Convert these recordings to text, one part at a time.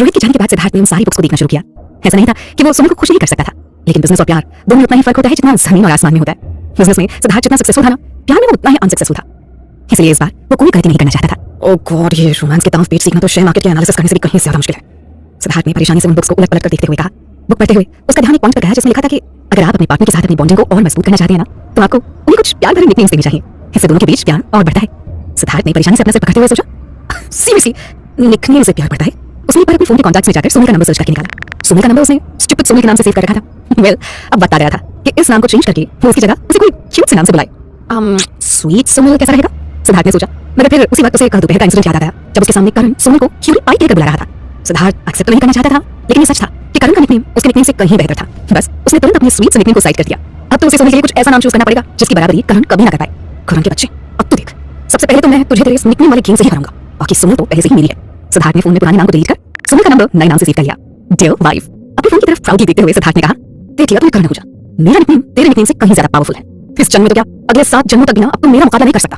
रोहित के जाने के बाद सिद्धार्थ ने उन सारी बुक्स को देखना शुरू किया। ऐसा नहीं था कि वो सुमन को खुश नहीं कर सकता था, लेकिन बिजनेस और प्यार दोनों में उतना ही फर्क होता है जितना जमीन और आसमान में होता है। बिजनेस में सिद्धार्थ जितना सक्सेसफुल था ना, प्यार में वो उतना ही अनसक्सेसफुल था। इसलिए इस बार वो कोई गलती नहीं करना चाहता था। ओह गॉड, ये रोमांस के दांव पेच सीखना तो शेयर मार्केट के एनालिसिस करने से भी कहीं ज्यादा मुश्किल है। सिद्धार्थ ने परेशानी से उन बुक्स को उलट पलट कर देखते हुए कहा। बुक पढ़ते हुए उसका ध्यान एक पॉइंट पर गया जिसमें लिखा था कि अगर आप अपने पार्टनर के साथ अपनी बॉन्डिंग को और मजबूत करना चाहते हैं ना, तो आपको उन्हें कुछ प्यार भरे निकनेम्स देने चाहिए। इससे दोनों के बीच प्यार और बढ़ता है। सिद्धार्थ ने परेशानी से अपना सिर पकड़ते हुए सोचा, सीरियसली निकनेम से प्यार बढ़ता है? उसने एक बार अपने फोन के कॉन्टैक्ट्स में जाकर सुनील का नंबर सर्च करके निकाला। सुनील का नंबर उसने स्टूपिड सुनील के नाम से सेव कर रखा था। वेल, अब बता रहा था कि इस नाम को चेंज करके वो उसकी जगह उसे कोई क्यूट से नाम से बुलाए। स्वीट सुनील कैसा रहेगा? सिद्धार्थ ने सोचा, मगर फिर उसी वक्त उसे कल दोपहर का इंसिडेंट याद आ गया जब उसके सामने करण सुनील को क्यूटी पाई कहकर बुला रहा था। सिद्धार्थ एक्सेप्ट तो नहीं करना चाहता था, लेकिन ये सच था कि करण का निकनेम उसके निकनेम से कहीं बेहतर था। बस उसने तुरंत अपने स्वीट से निकनेम को साइड कर दिया। अब तो उसे सुनील के लिए कुछ ऐसा नाम चूज करना पड़ेगा जिसकी बराबरी करण कभी ना कर पाए। करण के बच्चे, अब तो देख, सबसे पहले तो मैं तुझे तेरे इस निकनेम वाले गेम से ही हराऊंगा, बाकी सुनील तो पहले से ही मेरी है। सिद्धार्थ ने फोन में पुराने नाम को डिलीट कर सुनील का नंबर नए नाम से सेव कर लिया, डियर वाइफ। अपने फोन की तरफ प्राउडली देखते हुए सिद्धार्थ ने कहा, देख लिया, तू करण हो जा। मेरा निकनेम तेरे निकनेम से कहीं ज्यादा पावरफुल है। इस जन्म में तो क्या, अगले 7 जन्मों तक भी ना अब तो मेरा मुकाबला नहीं कर सकता।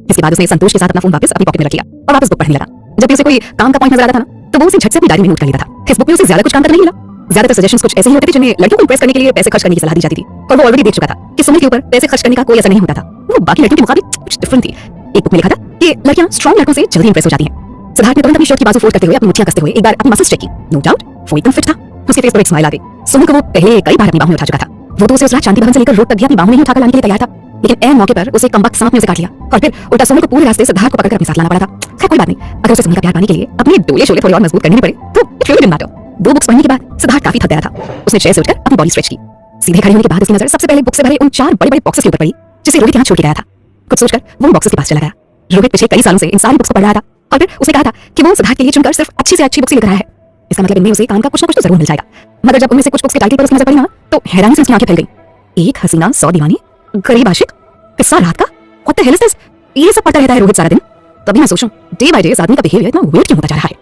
इसके बाद उसने संतोष के साथ अपना फोन वापस अपनी पॉकेट में रख लिया और वापस बुक पढ़ने लगा। जब भी उसे कोई काम का पॉइंट नजर आता था ना, तो वो उसे झट से अपनी डायरी में नोट कर लेता था। इस बुक में उसे ज्यादा कुछ काम तक नहीं मिला। ज्यादातर सजेशंस कुछ ऐसे ही होते थे जिन्हें लड़कियों को इंप्रेस करने के लिए पैसे खर्च करने की सलाह दी जाती थी, और वो ऑलरेडी देख चुका था कि सुनील के ऊपर पैसे खर्च करने का कोई असर नहीं होता था। वो बाकी लड़कियों के मुकाबले कुछ डिफरेंट थी। एक बुक में लिखा था कि लड़कियां स्ट्रॉन्ग लड़कों से जल्दी इंप्रेस हो जाती हैं। सिद्धार्थ ने तुरंत अपनी शर्ट की बाजू फोल्ड करते हुए अपनी मुट्ठियां कसते हुए एक बार अपनी मसल्स चेक की। नो डाउट वो एकदम फिट था। उसके फेस पर एक स्माइल आ गई। सुनील को वो पहले कई बार अपनी बाहों में उठा चुका था। वो तो उसे उस रात शांति भवन से लेकर रोड तक भी अपनी बाहों में ही उठाकर लाने के लिए तैयार था, लेकिन ऐन मौके पर उसे कमबख्त सांप ने उसे काट लिया और फिर उल्टा सुनील को पूरे रास्ते सिद्धार्थ को पकड़कर अपने साथ लाना पड़ा था। खैर कोई बात नहीं, अगर उसे सुनील का प्यार पाने के लिए अपने डोले शोले थोड़े और मजबूत करने पड़े तो it really didn't matter. 2 books पढ़ने के बाद सिद्धार्थ काफी थक गया था। उसने चेयर से उठकर अपनी बॉडी स्ट्रेच की। सीधे खड़े होने के बाद उसकी नजर सबसे पहले बुक से भरे उन 4 बड़े-बड़े बॉक्सेस के ऊपर पड़ी जिसे रोहित यहाँ छोड़ के गया था। कुछ सोचकर वो बॉक्सेस के पास चला गया। रोहित पिछले कई सालों से इन सारी बुक्स को पढ़ रहा था और फिर उसने कहा था कि वो सिद्धार्थ के लिए चुनकर सिर्फ अच्छी से अच्छी बुक्स लेकर आया है। इसका मतलब इनमें उसे काम का कुछ ना कुछ तो जरूर मिल जाएगा। मगर जब उनमें से कुछ बुक्स के टाइटल पर उसकी नजर पड़ी ना, तो हैरानी से उसकी आंखें फैल गई। एक हसीना 100 दीवानी, गरीब आशिक, किस्सा रात का, what the hell is this? ये सब पढ़ता रहता है रोहित सारा दिन। तभी मैं सोचूं, डे बाय डे इस आदमी का बिहेवियर इतना वेट क्यों होता जा रहा है?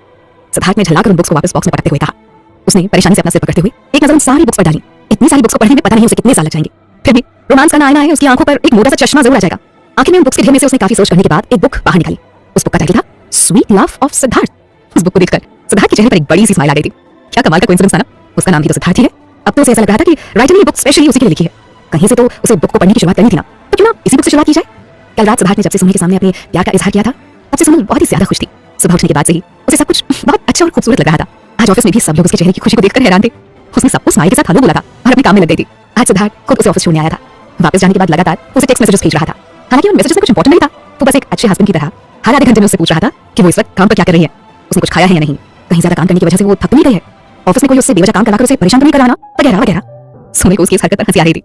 सिद्धार्थ ने झलाकर उन बुक्स को वापस बॉक्स में पटकते हुए कहा। उसने परेशानी से अपना सिर पकड़ते हुए एक नजर उन सारी बुक्स पर डाली। इतनी सारी बुक्स को पढ़ने में पता नहीं उसे कितने साल लग जाएंगे। फिर भी रोमांस का आईना है, उसकी आंखों पर एक मोटा सा चश्मा जरूर आ जाएगा। आखिर में उन बुक्स के ढेर में से उसने काफी सर्च करने के बाद एक बुक बाहर निकाली। उस बुक का टाइटल था स्वीट लव ऑफ सिद्धार्थ। उस बुक को देखकर सिद्धार्थ के चेहरे पर एक बड़ी सी स्माइल आ गई थी। क्या कमाल का कोइंसिडेंस था ना, उसका नाम भी तो सिद्धार्थ ही है। अब तो उसे ऐसा लग रहा था कि राइटर ने ये बुक स्पेशली उसी के लिए लिखी है। कहीं से तो उसे बुक को पढ़ने की शुरुआत करनी थी ना, तो क्यों ना इसी बुक से शुरुआत की जाए। कल रात सिद्धार्थ ने जब से सुनील के सामने अपने प्यार का इजहार किया था, तब से सुनील बहुत ही ज्यादा खुश थी। सुबह उठने के बाद से ही उसे सब कुछ बहुत अच्छा और खूबसूरत लग रहा था। आज ऑफिस में भी सब लोग उसके चेहरे की खुशी को देखकर हैरान थे। उसने सबको स्माइल के साथ हेलो बोला था और अपने काम में लग गई थी। आज सिद्धार्थ खुद उसे ऑफिस छोड़ने आया था। वापस जाने के बाद लगातार उसे टेक्स्ट मैसेजेस भेज रहा था। हालांकि उन मैसेजेस में कुछ इंपॉर्टेंट नहीं था, वो बस एक अच्छे हस्बैंड की तरह हर आधे घंटे में उससे पूछ रहा था कि वो इस वक्त काम पर क्या कर रही है, उसने कुछ खाया है या नहीं, कहीं ज्यादा काम करने की वजह से वो थक नहीं गई है, ऑफिस में कोई उससे बेवजह काम कराकर उसे परेशान तो नहीं कराना, वगैरह वगैरह। सुनील को उसकी इस हरकत पर हंसी आ रही थी।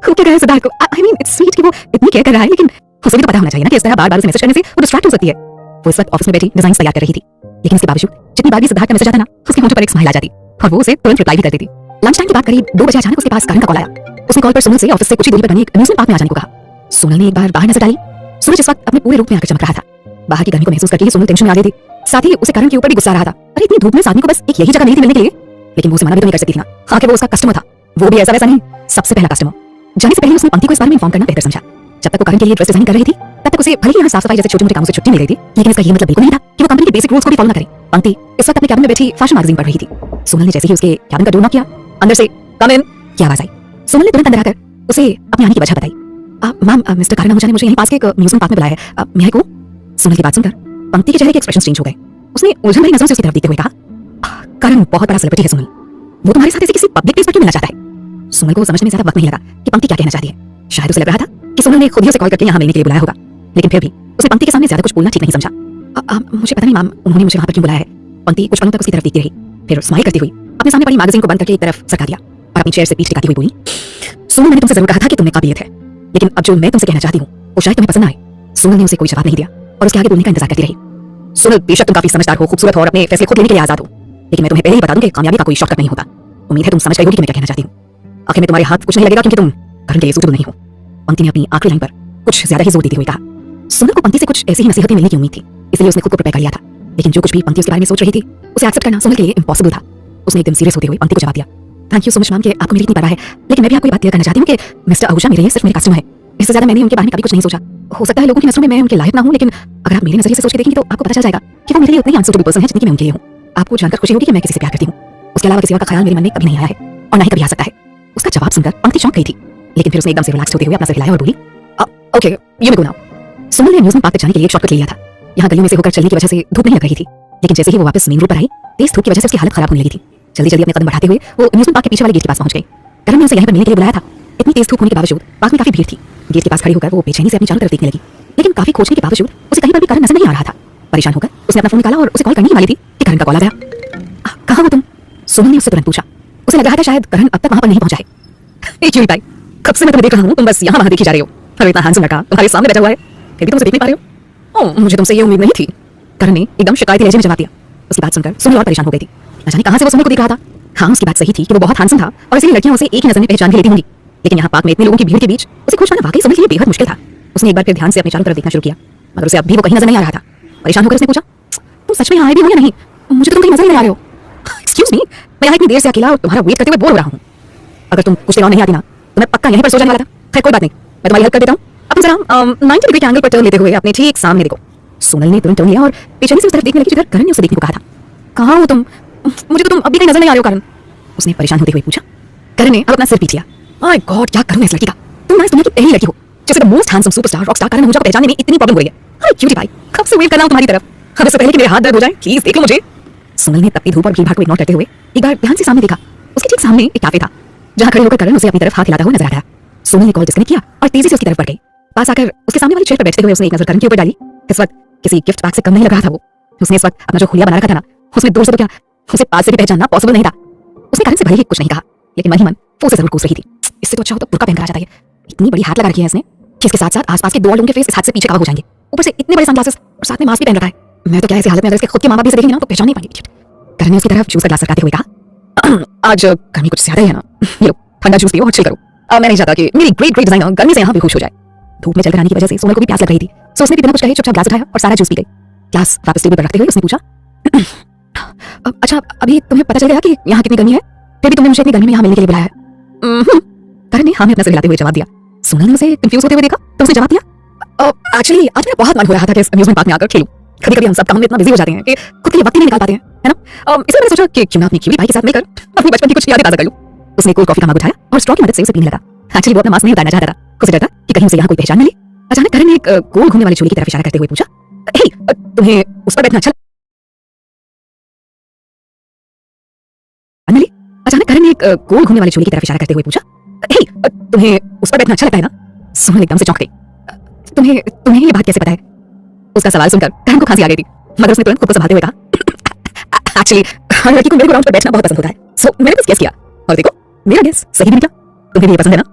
खूब क्या कहे सिद्धार्थ को, आई मीन इट्स स्वीट कि वो इतनी केयर कर रहा है, लेकिन उसे भी तो पता होना चाहिए ना कि इस तरह बार-बार उसे मैसेज करने से वो डिस्ट्रैक्ट हो सकती है। वो इस वक्त ऑफिस में बैठी डिजाइन तैयार कर रही थी, लेकिन इसके बावजूद जितनी बार भी सिद्धार्थ का मैसेज आता ना, उसके होंठों पर एक स्माइल आ जाती और वो उसे तुरंत रिप्लाई भी कर देती। लंच टाइम के बाद करीब 2 बजे अचानक उसके पास करण का कॉल आया। उसने कॉल पर सुनील से ऑफिस से कुछ ही दूरी पर बने एक अम्यूजमेंट पार्क में आ जाने को कहा। सुनील ने एक बार बाहर नजर डाली। सूरज इस वक्त अपने पूरे रूप में आकर चमक रहा था। बाहर की गर्मी को महसूस करके ही सुनील टेंशन में आ गई थी। साथ ही उसे करण के ऊपर भी गुस्सा आ रहा था। अरे इतनी धूप में इस आदमी को बस एक यही जगह नहीं थी मिलने के लिए, लेकिन वो उसे मना भी तो नहीं कर सकती थी ना। आखिर वो उसका कस्टमर था, वो भी ऐसा वैसा नहीं, सबसे पहला कस्टमर। जाने से पहले उसने पंक्ति को इस बारे में इन्फॉर्म करना बेहतर समझा। जब तक वो करण के लिए ड्रेस डिजाइन कर रही थी, तब तक उसे भले ही यहाँ साफ सफाई जैसे छोटे मोटे कामों से छुट्टी मिल गई थी, लेकिन इसका ये मतलब बिल्कुल नहीं था कि वो कंपनी के बेसिक रूल्स को भी फॉलो न करे। पंक्ति इस वक्त अपने कैबिन में बैठी फैशन मैगजीन पढ़ रही थी। सुनील ने जैसे ही उसके कैबिन का डोर नॉक किया, अंदर से कम इन की आवाज आई। सुनील ने तुरंत अंदर आकर उसे अपने आने की वजह बताई। मैम, मिस्टर करण आहूजा ने मुझे यहीं पास के एक म्यूजियम पार्क में बुलाया है, मैं को। सुनील की बात सुनकर पंक्ति के चेहरे के एक्सप्रेशन चेंज हो गए। उसने उलझन भरी नजरों से उसकी तरफ देखते हुए कहा, करण बहुत बड़ा सेलिब्रिटी है सुनील, वो तुम्हारे साथ ऐसे किसी पब्लिक प्लेस पर क्यों मिलना चाहता है? सुनील को समझने में ज्यादा वक्त नहीं लगा कि पंक्ति क्या कहना चाहती है। शायद उसे लग रहा था कि सुनील ने खुद ही उसे कॉल करके यहाँ मिलने के लिए बुलाया होगा, लेकिन फिर भी उसे पंक्ति के सामने ज्यादा कुछ बोलना ठीक नहीं समझा। मुझे पता नहीं मैम, उन्होंने मुझे वहां पर क्यों बुलाया है। पंक्ति कुछ पलों तक उसकी तरफ देखती रही, फिर स्माइल करती हुई अपने सामने पड़ी मैगजीन को बंद करके एक तरफ सरका दिया और अपनी चेयर से पीठ टिकाती हुई बोली, सुनील, मैंने तुमसे जरूर कहा था कि तुमने काबिलियत है, लेकिन अब जो मैं तुमसे कहना चाहती हूँ वो शायद तुम्हें पसंद ना आए। सुनील ने उसे कोई जवाब नहीं दिया और उसके आगे बोलने का इंतजार करती रही। सुनील, बेशक तुम काफी समझदार हो, खूबसूरत हो और अपने फैसले खुद लेने के लिए आजाद हो, लेकिन मैं तुम्हें पहले ही बता दूं कि कामयाबी का कोई शॉर्टकट नहीं होता। उम्मीद है तुम समझ गई होगी कि मैं क्या कहना चाहती हूँ। आखिर में तुम्हारे हाथ कुछ नहीं लगेगा क्योंकि तुम करण के लिए सूटेबल नहीं हो। पंक्ति ने अपनी आखिरी लाइन पर कुछ ज्यादा ही जोर देते हुए कहा। सुनील को पंक्ति से कुछ ऐसी ही नसीहतें मिलने की उम्मीद थी, इसलिए उसने खुद को प्रिपेयर कर लिया था, लेकिन जो कुछ भी पंक्ति उसके बारे में सोच रही थी उसे एक्सेप्ट करना सुनील के लिए इम्पॉसिबल था। उसने एकदम सीरियस होते हुए पंक्ति को जवाब दिया, thank you so much ma'am कि आपको मेरी इतनी परवाह है, लेकिन मैं भी आपको ये बात क्लियर करना चाहती हूँ कि मिस्टर आहूजा मेरे लिए सिर्फ मेरे कस्टमर है, इससे ज्यादा मैंने उनके बारे में कभी कुछ नहीं सोचा। हो सकता है लोगों की नजरों में मैं उनके लायक ना हूं, लेकिन अगर आप मेरे नजरिए से सोच के देखेंगे तो आपको पता चल जाएगा कि वो मेरे लिए उतनी अनसूटेबल पर्सन है जितनी कि मैं उनके लिए हूं। आपको जानकर खुशी होगी कि मैं किसी से प्यार करती हूँ। उसके अलावा किसी और का ख्याल मेरे मन में कभी नहीं आया है और ना ही कभी आ सकता है। उसका जवाब सुनकर पंक्ति चौंक गई थी, लेकिन फिर उसने एकदम से रिलैक्स होते हुए अपना सिर हिलाया और बोली, okay you may go now. Suman ने अम्यूजमेंट पार्क तक जाने के लिए एक शॉर्टकट ले लिया था। यहाँ गलियों में से होकर चलने की वजह से धूप नहीं लग रही थी, लेकिन जैसे ही वो वापस मेन रोड पर आई, तेज धूप की वजह से उसकी हालत खराब होने लगी थी। जल्दी जल्दी अपने कदम बढ़ाते हुए वो अम्यूजमेंट पार्क के पीछे वाले गेट के पास पहुंच गई। करण ने उसे यहीं पर मिलने के लिए बुलाया था। इतनी तेज धूप होने के बावजूद पार्क में काफी भीड़ थी। गेट के पास खड़ी होकर वो बेचैनी से अपनी चारों तरफ देखने लगी, लेकिन काफी खोजने के बावजूद उसे कहीं पर भी करण नजर नहीं आ रहा था। परेशान होकर उसने अपना फोन निकाला और उसे कॉल करने ही वाली थी कि करण का कॉल आ गया। कहाँ हो तुम? सुमन ने उससे तुरंत पूछा। उसे लग रहा था शायद करण अब तक वहां पर नहीं पहुंचा है। क्यों भाई, कब से मैं तुम्हें देख रहा हूँ, तुम बस यहाँ वहां देखी जा रही हो। अरे इतना हैंडसम लड़का तुम्हारे सामने बैठा हुआ है, फिर भी तुम उसे देख नहीं पा रहे हो। ओह, मुझे तुमसे ये उम्मीद नहीं थी। करण ने एकदम शिकायती लहजे में जवाब दिया। उसकी बात सुनकर सुमन और परेशान हो गई थी। न जाने कहां से वो सुमन को देख रहा था। हाँ, उसकी बात सही थी कि वो बहुत हैंडसम था और इसलिए लड़कियां उसे एक ही नजर में पहचान भी लेती होंगी, लेकिन यहाँ पार्क में इतने लोगों की भीड़ के बीच उसे खोज पाना वाकई सुमन के लिए बेहद मुश्किल था। उसने एक बार फिर ध्यान से अपने चारों तरफ देखना शुरू किया, मगर उसे अब भी वो कहीं नजर नहीं आ रहा था। परेशान होकर उसने पूछा, तुम सच में यहाँ आए भी हो या नहीं? मुझे तो तुम कहीं नजर नहीं आ रहे हो। एक्सक्यूज मी, मैं यहाँ इतनी देर से अकेला और तुम्हारा वेट करते हुए बोर हो रहा हूँ। अगर तुम कुछ देर और नहीं आती ना तो मैं पक्का यहीं पर सो जाने वाला था। खैर कोई बात नहीं, मैं तुम्हारी हेल्प कर देता हूँ। अब जरा 90 डिग्री के एंगल पर टर्न लेते हुए अपने ठीक सामने देखो। सुमन ने तुरंत टर्न लिया और बेचैनी से उस तरफ देखने लगी जिधर करण ने उसे देखने को कहा था। कहाँ हो तुम? मुझे तो तुम अभी कहीं नजर नहीं आ रहे हो करण, उसने परेशान होते हुए पूछा। करण ने अब अपना सिर पीट लिया। माय गॉड, क्या करूं मैं इस लड़की का? तुम ना इस दुनिया की पहली लड़की हो जिसे the most handsome superstar rockstar Karan Ahuja को पहचानने में इतनी प्रॉब्लम हो रही है। अरे क्यूटी भाई, कब से वेट कर रहा हूं तुम्हारी तरफ। अब इससे पहले कि मेरे हाथ दर्द हो जाए, प्लीज देख लो मुझे। सुमन ने तपती धूप और भीड़ भाड़ को इग्नोर करते हुए एक बार ध्यान से सामने देखा। उसके ठीक सामने एक कैफे था जहां खड़े होकर करण उसे अपनी तरफ हाथ हिलाता हुआ नजर आ रहा। सुमन ने कॉल डिस्कनेक्ट किया और तेजी से उसकी तरफ बढ़ गई। पास आकर उसके सामने वाली चेयर पर बैठते हुए उसने एक नजर करण के ऊपर डाली। इस वक्त किसी गिफ्ट पैक से कम नहीं लग रहा था वो। उसने इस वक्त अपना जो खुलिया बना रखा था ना, उसमें दूर से तो क्या, उसे पास से भी पहचानना पॉसिबल नहीं था। उसने करण से भले ही कुछ नहीं कहा, लेकिन मन ही मन वो उसे जरूर कोस रही थी। इससे तो अच्छा हो तो बुर्का पहनकर आ जाता है। इतनी बड़ी हाथ लगा रखी है इसने कि इसके साथ साथ आसपास के दो लोगों के फेस इस हाथ से पीछे कवर हो जाएंगे। ऊपर से इतने बड़े सनग्लासेस और साथ में मास्क भी पहन रखा है। मैं तो क्या ऐसी हालत में अगर इसके खुद के माँ-बाप भी इसे देखेंगे ना तो पहचान नहीं पाएंगे। करण ने उसकी तरफ जूस का ग्लास रखाते हुए कहा, आज गर्मी कुछ ज्यादा ही है ना, ये लो ठंडा जूस पियो और चिल करो। मैं नहीं चाहता कि मेरी ग्रेट ग्रेट डिजाइनर गर्मी से यहाँ भी खुश हो जाए। धूप में चलकर आने की वजह से सुमन को भी प्यास लग रही थी, सो उसने भी बिना कुछ कहे चुपचाप ग्लास उठाया और सारा जूस पी गई। ग्लास वापस टेबल पर रखते हुए उसने पूछा, अच्छा अभी तुम्हें पता चल गया कि यहाँ कितनी गर्मी है, फिर भी तुमने मुझे इतनी गर्मी में यहाँ मिलने के लिए बुलाया है? करण ने हाँ में अपना सिर हिलाते हुए जवाब दिया। सुमन ने उसे कंफ्यूज होते हुए देखा तो उसने जवाब दिया, एक्चुअली आज मेरा बहुत मन हो रहा था कि इस अम्यूजमेंट पार्क में आकर खेलूं। कभी-कभी हम सब काम में इतना बिजी हो जाते हैं कि खुद के लिए वक्त ही नहीं निकाल पाते हैं, है ना? इसलिए मैंने सोचा कि क्यों ना अपनी क्यूटी भाई के साथ मिलकर अपनी बचपन की कुछ यादें ताज़ा कर लूं। उसने कोल्ड कॉफी का मग उठाया और स्ट्रॉ की मदद से उसे पीने लगा। एक्चुअली वो अपना मास्क नहीं उतारना चाहता था, उसे डर था कि कहीं उसे यहाँ कोई पहचान न ले। अचानक करण ने एक गोल घूमने वाली चूल्हे की तरफ इशारा करते हुए पूछा, हे तुम्हें उस पर बैठना अच्छा लगता है? अचानक करण ने एक गोल घूमने वाली चूल्हे की तरफ इशारा करते हुए पूछा, हे तुम्हें उस पर बैठना अच्छा लगता है ना? सुमन एकदम से चौंक गई। तुम्हें ये बात कैसे पता है? उसका सवाल सुनकर करण को खांसी आ गई थी, मगर उसने तुरंत खुद को संभालते हुए कहा, एक्चुअली हर लड़की को मेरे ग्राउंड पर बैठना बहुत पसंद होता है, सो मैंने बस गेस किया और देखो मेरा गेस सही भी निकला। तुम्हें भी ये पसंद है ना?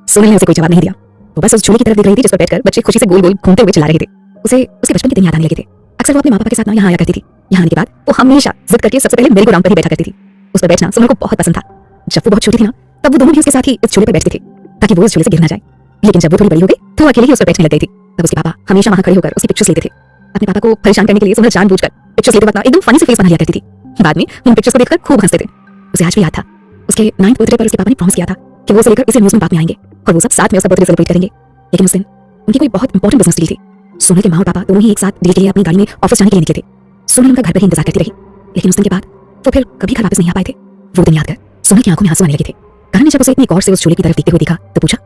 सुमन ने उसे कोई जवाब नहीं दिया, वो बस उस झूले की तरफ देख रही थी जिस पर बैठकर बच्चे खुशी से गोल गोल घूमते हुए चला रहे थे। उसे उसके बचपन के दिन याद आने लगे थे। अक्सर वो अपने माँ-बाप के साथ ना यहाँ आया करती थी। यहाँ आने के बाद वो हमेशा जिद करके सबसे पहले मेरी ग्राउंड पर ही बैठा करती थी। उस पर बैठना सुमन को बहुत पसंद था। जब वो बहुत छोटी थी ना, तब वो दोनों भी उसके साथ ही इस झूले पर बैठते थे ताकि वो इस झूले से गिर ना जाए। लेकिन जब वो थोड़ी बड़ी हो गई तो वो अकेले ही उस पर बैठने लग गई थी। तब उसके पापा हमेशा वहाँ खड़े होकर उसकी पिक्चर्स लेते थे। अपने पापा को परेशान करने के लिए सुमन जानबूझकर पिक्चर्स लेते वक्त एकदम फनी से फेस बना लिया करती थी। बाद में उन पिक्चर्स को देखकर खूब हंसते थे। उसे आज भी याद था, उसके 9th बर्थडे पर उसके पापा ने प्रॉमिस किया था कि वो उसे लेकर इस अम्यूजमेंट पार्क में आएंगे और वो सब साथ में उसका बर्थडे सेलिब्रेट करेंगे। लेकिन उस दिन उनकी कोई बहुत इंपॉर्टेंट बिजनेस डील थी। सोनल के माँ और पापा दोनों ही एक साथ डील के लिए अपनी गाड़ी में ऑफिस जाने के लिए निकले थे। सोनल उनका घर पर ही इंतजार करती रही, लेकिन उस दिन के बाद वो फिर कभी घर वापस नहीं आ पाए थे। वो दिन याद कर सोनल की आंखों में आंसू आने लगे थे। करण ने जब उसे इतनी गौर से उस झूले की तरफ देखते हुए देखा तो पूछा,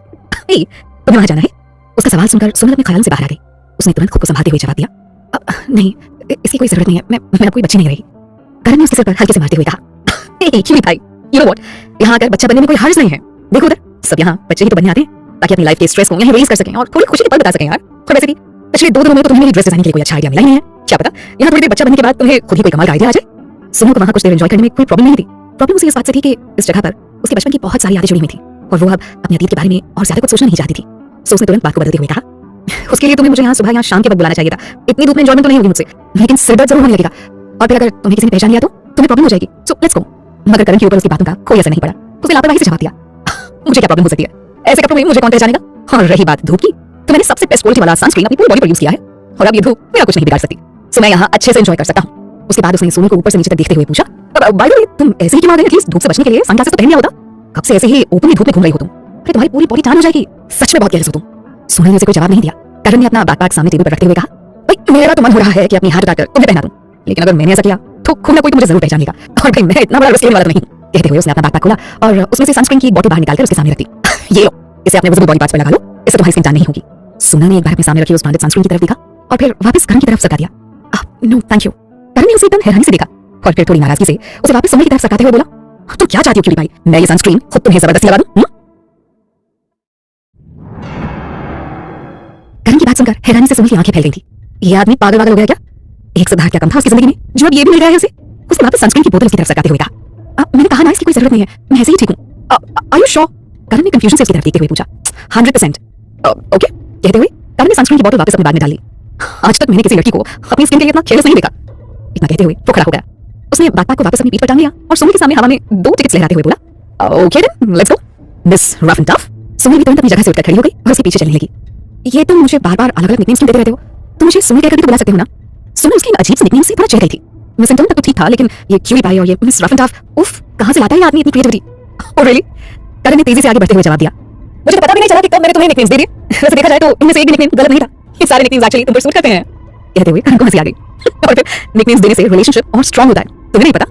हे तुम्हें वहां जाना है? उसका सवाल सुनकर सोनल अपने ख्यालों से बाहर आ गई। उसने तुरंत खुद को संभालते हुए जवाब दिया, नहीं इसकी कोई जरूरत नहीं है, मैं कोई बच्ची नहीं रही। करण ने उसके सिर पर हल्के से मारते हुए कहा, क्यों भाई, यू नो व्हाट, यहाँ आकर बच्चा बनने में कोई हर्ज नहीं है। देखो उधर सब यहाँ बच्चे ही तो बनने आते हैं ताकि अपनी लाइफ के स्ट्रेस को यहाँ रिलीज कर सकें और थोड़ी खुशी के पल बता सकें यार। और वैसे भी पिछले 2 दिनों में तो तुम्हें मेरी ड्रेस डिजाइन के लिए कोई अच्छा आइडिया मिला ही नहीं है। क्या पता यहाँ थोड़ी देर बच्चा बनने के बाद तुम्हें खुद ही कोई कमाल का आइडिया आ जाए। सुमन को वहाँ कुछ देर एंजॉय करने में कोई प्रॉब्लम नहीं थी। प्रॉब्लम उसे इस बात से थी कि इस जगह पर उसके बचपन की बहुत सारी यादें जुड़ी हुई थी और वो अब अपने अतीत के बारे में और ज्यादा कुछ सोचना नहीं चाहती थी। सो उसने तुरंत बात को बदलते हुए कहा, उसके लिए तुम्हें मुझे यहाँ सुबह या शाम के वक्त बुलाना चाहिए था। इतनी धूप में एंजॉयमेंट तो नहीं होगी मुझसे, लेकिन सिर दर्द जरूर होने लगेगा और फिर अगर तुम्हें किसी ने पहचान लिया तो तुम्हें प्रॉब्लम हो जाएगी। So let's go. मगर करण के ऊपर उसकी बातों का कोई असर नहीं पड़ा। उसने लापरवाही से जवाब दिया, मुझे क्या प्रॉब्लम हो सकती है, ऐसे कपड़ों में मुझे कौन पहचानेगा? और रही बात धूप की, तो मैंने सबसे बेस्ट क्वालिटी वाला सनस्क्रीन अपनी पूरी बॉडी पर यूज किया है और अब ये धूप मेरा कुछ नहीं बिगाड़ सकती। सो मैं यहाँ अच्छे से एंजॉय कर सकता हूँ। उसके बाद उसने सोनू को ऊपर से नीचे तक देखते हुए पूछा, बाय द वे तुम ऐसे ही क्यों आ गई? एटलीस्ट धूप से बचने के लिए सनग्लासेस तो पहन लिया होता। कब से ऐसे ही ओपनली धूप में घूम रही हो तुम? अरे तुम्हारी पूरी बॉडी टैन हो जाएगी। सच में बहुत केयरलेस हो तुम। सोनू ने उसे कोई जवाब नहीं दिया। करण ने अपना बैकपैक सामने टेबल पर रखते हुए कहा, भाई मेरा तो मन हो रहा है कि अपनी हाथ उठाकर तुम्हें पहना दूं, लेकिन अगर मैंने ऐसा किया तो कोई ना कोई तो मुझे जरूर पहचान लेगा, और भाई मैं इतना बड़ा रिस्क लेने वाला तो नहीं। कहते हुए उसने अपना बैकपैक खोला और उसमें से सनस्क्रीन की बॉटल बाहर निकालकर उसके सामने रख दी। ये लो, इसे अपने विजिबल बॉडी पार्ट्स पर लगा लो, इससे तुम्हारी स्किन टैन नहीं होगी। सोनल ने एक बार अपने सामने रखी उस ब्रांडेड सनस्क्रीन की तरफ देखा और फिर वापस करण की तरफ सरका दिया। No thank you. करण ने उसे एकदम हैरानी से देखा और फिर थोड़ी नाराजगी से उसे वापस सोनल की तरफ सरकाते हुए बोला, तुम क्या चाहती हो क्यूटी भाई, मैं ये सनस्क्रीन खुद तुम्हें जबरदस्ती लगा दूं? करण की बात सुनकर हैरानी से सोनल की आंखें फैल गई थी। ये आदमी पागल वागल हो गया क्या? एक सिद्धार्थ क्या कम था उसकी जिंदगी में जो अब ये भी मिल रहा है उसे? उसने वापस सनस्क्रीन की बोतल उसकी तरफ सरकाते हुए कहा, मैंने कहा ना इसकी कोई जरूरत नहीं है, मैं ऐसे ही ठीक हूं। Are you sure? करण ने कंफ्यूजन से उसकी तरफ देखते हुए पूछा। 100%। ओके। कहते हुए करण ने सनस्क्रीन की बोतल वापस अपने बैग में डाल ली। आज तक मैंने किसी लड़की को अपनी स्किन के लिए इतना केयरलेस नहीं देखा। इतना कहते हुए वो खड़ा हो गया। उसने बैकपैक को वापस अपनी पीठ पर टांग लिया और सोनल के सामने हवा में 2 टिकट्स लहराते हुए बोला, okay then let's go miss rough and tough. Sonal भी तुरंत अपनी जगह से उठकर खड़ी हो गई और उसके पीछे चलने लगी। ये तुम मुझे बार-बार अलग-अलग निकनेम्स क्यों देते रहते हो? तुम मुझे सोनल कहकर भी तो बुला सकते हो ना। सोनल उसकी अजीब सी निकनेम से थोड़ा चिढ़ गई थी। मिस एंटोन तक तो ठीक था, लेकिन ये क्यूटी पाई और ये मिस रफ एंड टफ, उफ, कहां से लाता है ये आदमी इतनी क्रिएटिविटी? Oh really? करण ने तेजी से आगे बढ़ते हुए जवाब दिया, मुझे तो पता भी नहीं चला कि कब मैंने तुम्हें निकनेम्स दे दिए। वैसे देखा जाए तो इनमें से एक भी निकनेम गलत नहीं था। ये सारे निकनेम्स एक्चुअली तुम पर सूट करते हैं। कहते हुए करण को हंसी आ गई। और फिर निकनेम्स देने से रिलेशनशिप और स्ट्रांग होता है, तुम्हें नहीं पता?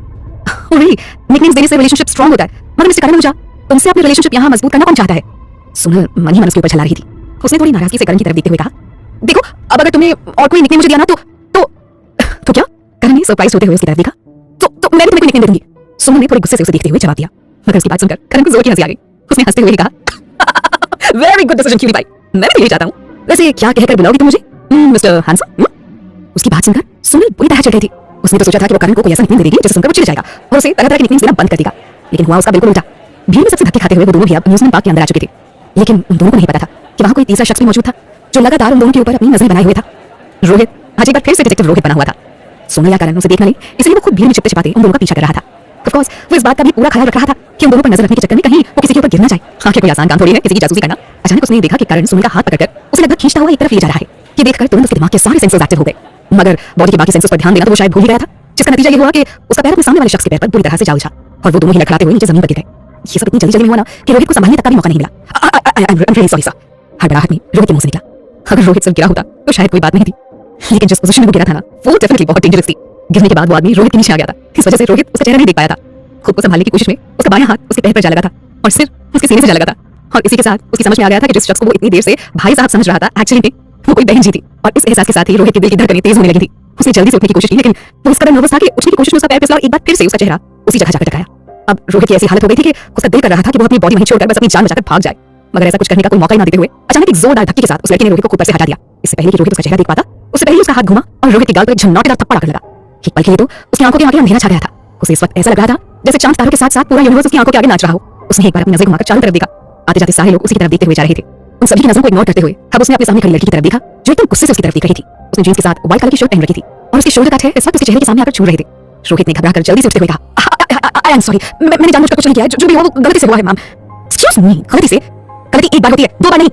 Oh really? निकनेम्स देने से रिलेशनशिप स्ट्रांग होता है? मगर मिस्टर करण अनुजा, तुमसे अपनी रिलेशनशिप यहां मजबूत करना कौन चाहता है? सोनल मन ही मन उसके ऊपर छला रही थी। उसने थोड़ी नाराजगी से करण की तरफ देखते हुए कहा, देखो अब अगर तुमने और कोई निकनेम मुझे दिया ना तो क्या? करण ने सरप्राइज होते हुए उसकी तरफ देखा। तो मैं भी तुम्हें कोई निकनेम दे दूंगी। सोनल ने थोड़ी गुस्से से उसे देखते हुए जवाब दिया। मगर उसकी बात सुनकर करण को जोर की हंसी आ गई। उसने हंसते हुए कहा, वेरी गुड डिसीजन क्यूटी भाई, मैं भी यही चाहता हूं। वैसे क्या कहकर बुलाओगी तुम मुझे? Mister handsome? उसकी बात सुनकर सोनल बुरी तरह चढ़ गई थी। उसने तो सोचा था कि वो करण को कोई ऐसा निकनेम दे देगी जिसे सुनकर वो चिढ़ जाएगा और उसे तरह तरह के निकनेम्स देना बंद कर देगा, लेकिन हुआ उसका बिल्कुल उल्टा। भीड़ में सबसे धक्के खाते हुए वो दोनों भी अब अम्यूजमेंट पार्क के अंदर आ चुके थे, लेकिन उन दोनों को नहीं पता था कि वहां कोई तीसरा शख्स भी मौजूद था जो लगातार उन दोनों के ऊपर अपनी नजर बनाए हुए था। रोहित। आज एक बार फिर से डिटेक्टिव रोहित बना हुआ था। सोनल या करण उसे देख न ले, इसलिए वो खुद भीड़ में छिपते छिपाते उन दोनों का पीछा कर रहा था। ऑफ कोर्स वो इस बात का भी पूरा ख्याल रख रहा था कि उन दोनों पर नजर रखने के चक्कर में कहीं वो किसी के ऊपर गिर ना जाए। आखिर कोई आसान काम थोड़ी है किसी की जासूसी करना। अचानक उसने देखा कि करण सोनल का हाथ पकड़कर उसे लगभग खींचता हुआ एक तरफ ले जा रहा है। ये देखकर तुरंत उसके दिमाग के सारे सेंसर्स एक्टिव हो गए, मगर बॉडी के बाकी सेंसर्स पर ध्यान देना तो वो शायद भूल ही गया था, जिसका नतीजा ये हुआ कि उसका पैर अपने सामने वाले शख्स के पैर पर बुरी तरह से जा उछा और वो दोनों ही लड़खड़ाते हुए नीचे जमीन पर गिर गए। ये सब इतनी जल्दी में हुआ ना कि रोहित को संभालने तक का भी मौका नहीं मिला। I am really sorry sir. हड़बड़ाहट में रोहित के मुंह से निकला। अगर रोहित सिर्फ गिरा होता तो शायद कोई बात नहीं थी, लेकिन जिस पोजीशन में वो गिरा था ना, वो डेफिनेटली बहुत डेंजरस थी। गिरने के बाद वो आदमी रोहित के नीचे आ गया था। इस वजह से रोहित उसका चेहरा नहीं देख पाया था। खुद को संभालने की कोशिश में उसका बायां हाथ उसके पैर पर जा लगा था और सिर उसके सीने से जा लगा था। और इसी के साथ उसकी समझ में आ गया था कि जिस शख्स को वो इतनी देर से भाई साहब समझ रहा था एक्चुअली वो कोई बहन जी थी। और इस एहसास के साथ ही रोहित के दिल की धड़कनें तेज होने लगी थी। उसने जल्दी से उठने की कोशिश की, लेकिन वो इस कदर नर्वस था कि उठने की कोशिश में उसका पैर फिसला और एक बार फिर से उसका चेहरा उसी जगह जाकर टकराया। अब रोहित की ऐसी हालत हो गई थी कि उसका दिल कर रहा था कि वो अपनी बॉडी वहीं छोड़कर बस अपनी जान बचाकर भाग जाए, मगर ऐसा कुछ करने का कोई मौका ही ना देते हुए अचानक एक जोरदार धक्के के साथ उस लड़के ने रोहित को ऊपर से हटा दिया। इससे पहले कि रोहित उसका चेहरा देख पाता, उससे पहले उसका हाथ घुमा और रोहित के गाल पर एक झन्नौटेदार थप्पड़ आकर लगा। एक पल के लिए तो उसकी आंखों के आगे अंधेरा छा गया था। उसे इस वक्त ऐसा लग रहा था जैसे चांद तारों के साथ साथ पूरा यूनिवर्स उसकी आंखों के आगे नाच रहा हो। उसने एक बार अपनी नजर घुमाकर चारों तरफ देखा। आते जाते सारे लोग उसी की तरफ देखते हुए जा रहे थे। उन सभी की नजरों को इग्नोर करते हुए अब उसने अपने सामने खड़ी लड़की की तरफ देखा जो एकदम गुस्से से उसकी तरफ देख रही थी। उसने जींस के साथ व्हाइट कलर की शर्ट पहन रखी थी और उसके शोल्डर कट है इस वक्त उसके चेहरे के सामने आकर छू रहे थे। रोहित ने घबराकर जल्दी से उठते हुए कहा, आई एम सॉरी, मैंने जानबूझकर कुछ नहीं किया, जो भी हो गलती से हुआ है मैम। एक्सक्यूज मी, गलती एक बार होती है, 2 बार नहीं।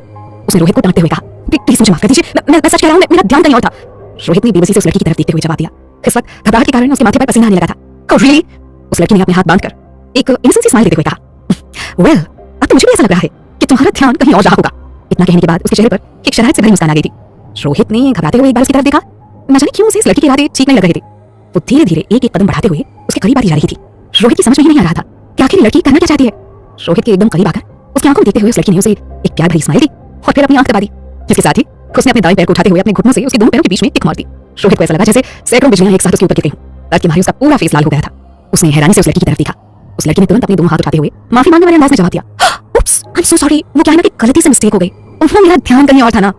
उसने रोहित को डांटते हुए कहा, प्लीज मुझे माफ कर दीजिए, मैं सच कह रहा हूं, मेरा ध्यान कहीं और था। रोहित ने बेबसी से उस लड़की की तरफ देखते हुए जवाब दिया। इस वक्त घबराहट के कारण उसके माथे पर पसीना आने लगा था। Oh really? उस लड़की ने अपने हाथ बांधकर एक इनोसेंट सी स्माइल देते हुए कहा, वेल अब तो मुझे भी ऐसा लग रहा है कि तुम्हारा ध्यान कहीं और रहा होगा। इतना कहने के बाद उसके चेहरे पर एक शरारत से भरी मुस्कान आ गई थी। रोहित ने घबराते हुए एक बार उसकी तरफ देखा। न जाने क्यों उसे इस लड़की के इरादे ठीक नहीं लग रहे थे। वो धीरे धीरे एक एक कदम बढ़ाते हुए उसके करीब आती जा रही थी। रोहित की समझ में ही नहीं आ रहा था कि आखिर लड़की करना क्या चाहती है। रोहित के एकदम करीब आकर उसकी आंखों में देखते हुए उस लड़की ने उसे एक प्यार भरी स्माइल दी और फिर अपनी आंख दबा दी, जिसके साथ ही उसने अपने दाएं पैर को उठाते हुए अपने घुटनों से उसके दोनों पैरों के बीच में टिक मार दी। रोहित को ऐसा लगा जैसे सैकड़ों बिजलियां एक साथ उसके ऊपर गिर गईं। दर्द के मारे उसका पूरा फेस लाल हो गया था। उसने हैरानी से उस लड़की की तरफ देखा। उस लड़की ने तुरंत अपने दोनों हाथ उठाते हुए माफी मांगने वाले अंदाज में जवाब दिया, उप्स, आई एम सो सॉरी, वो क्या है ना कि गलती से मिस्टेक हो गई, वो मेरा ध्यान कहीं और था ना।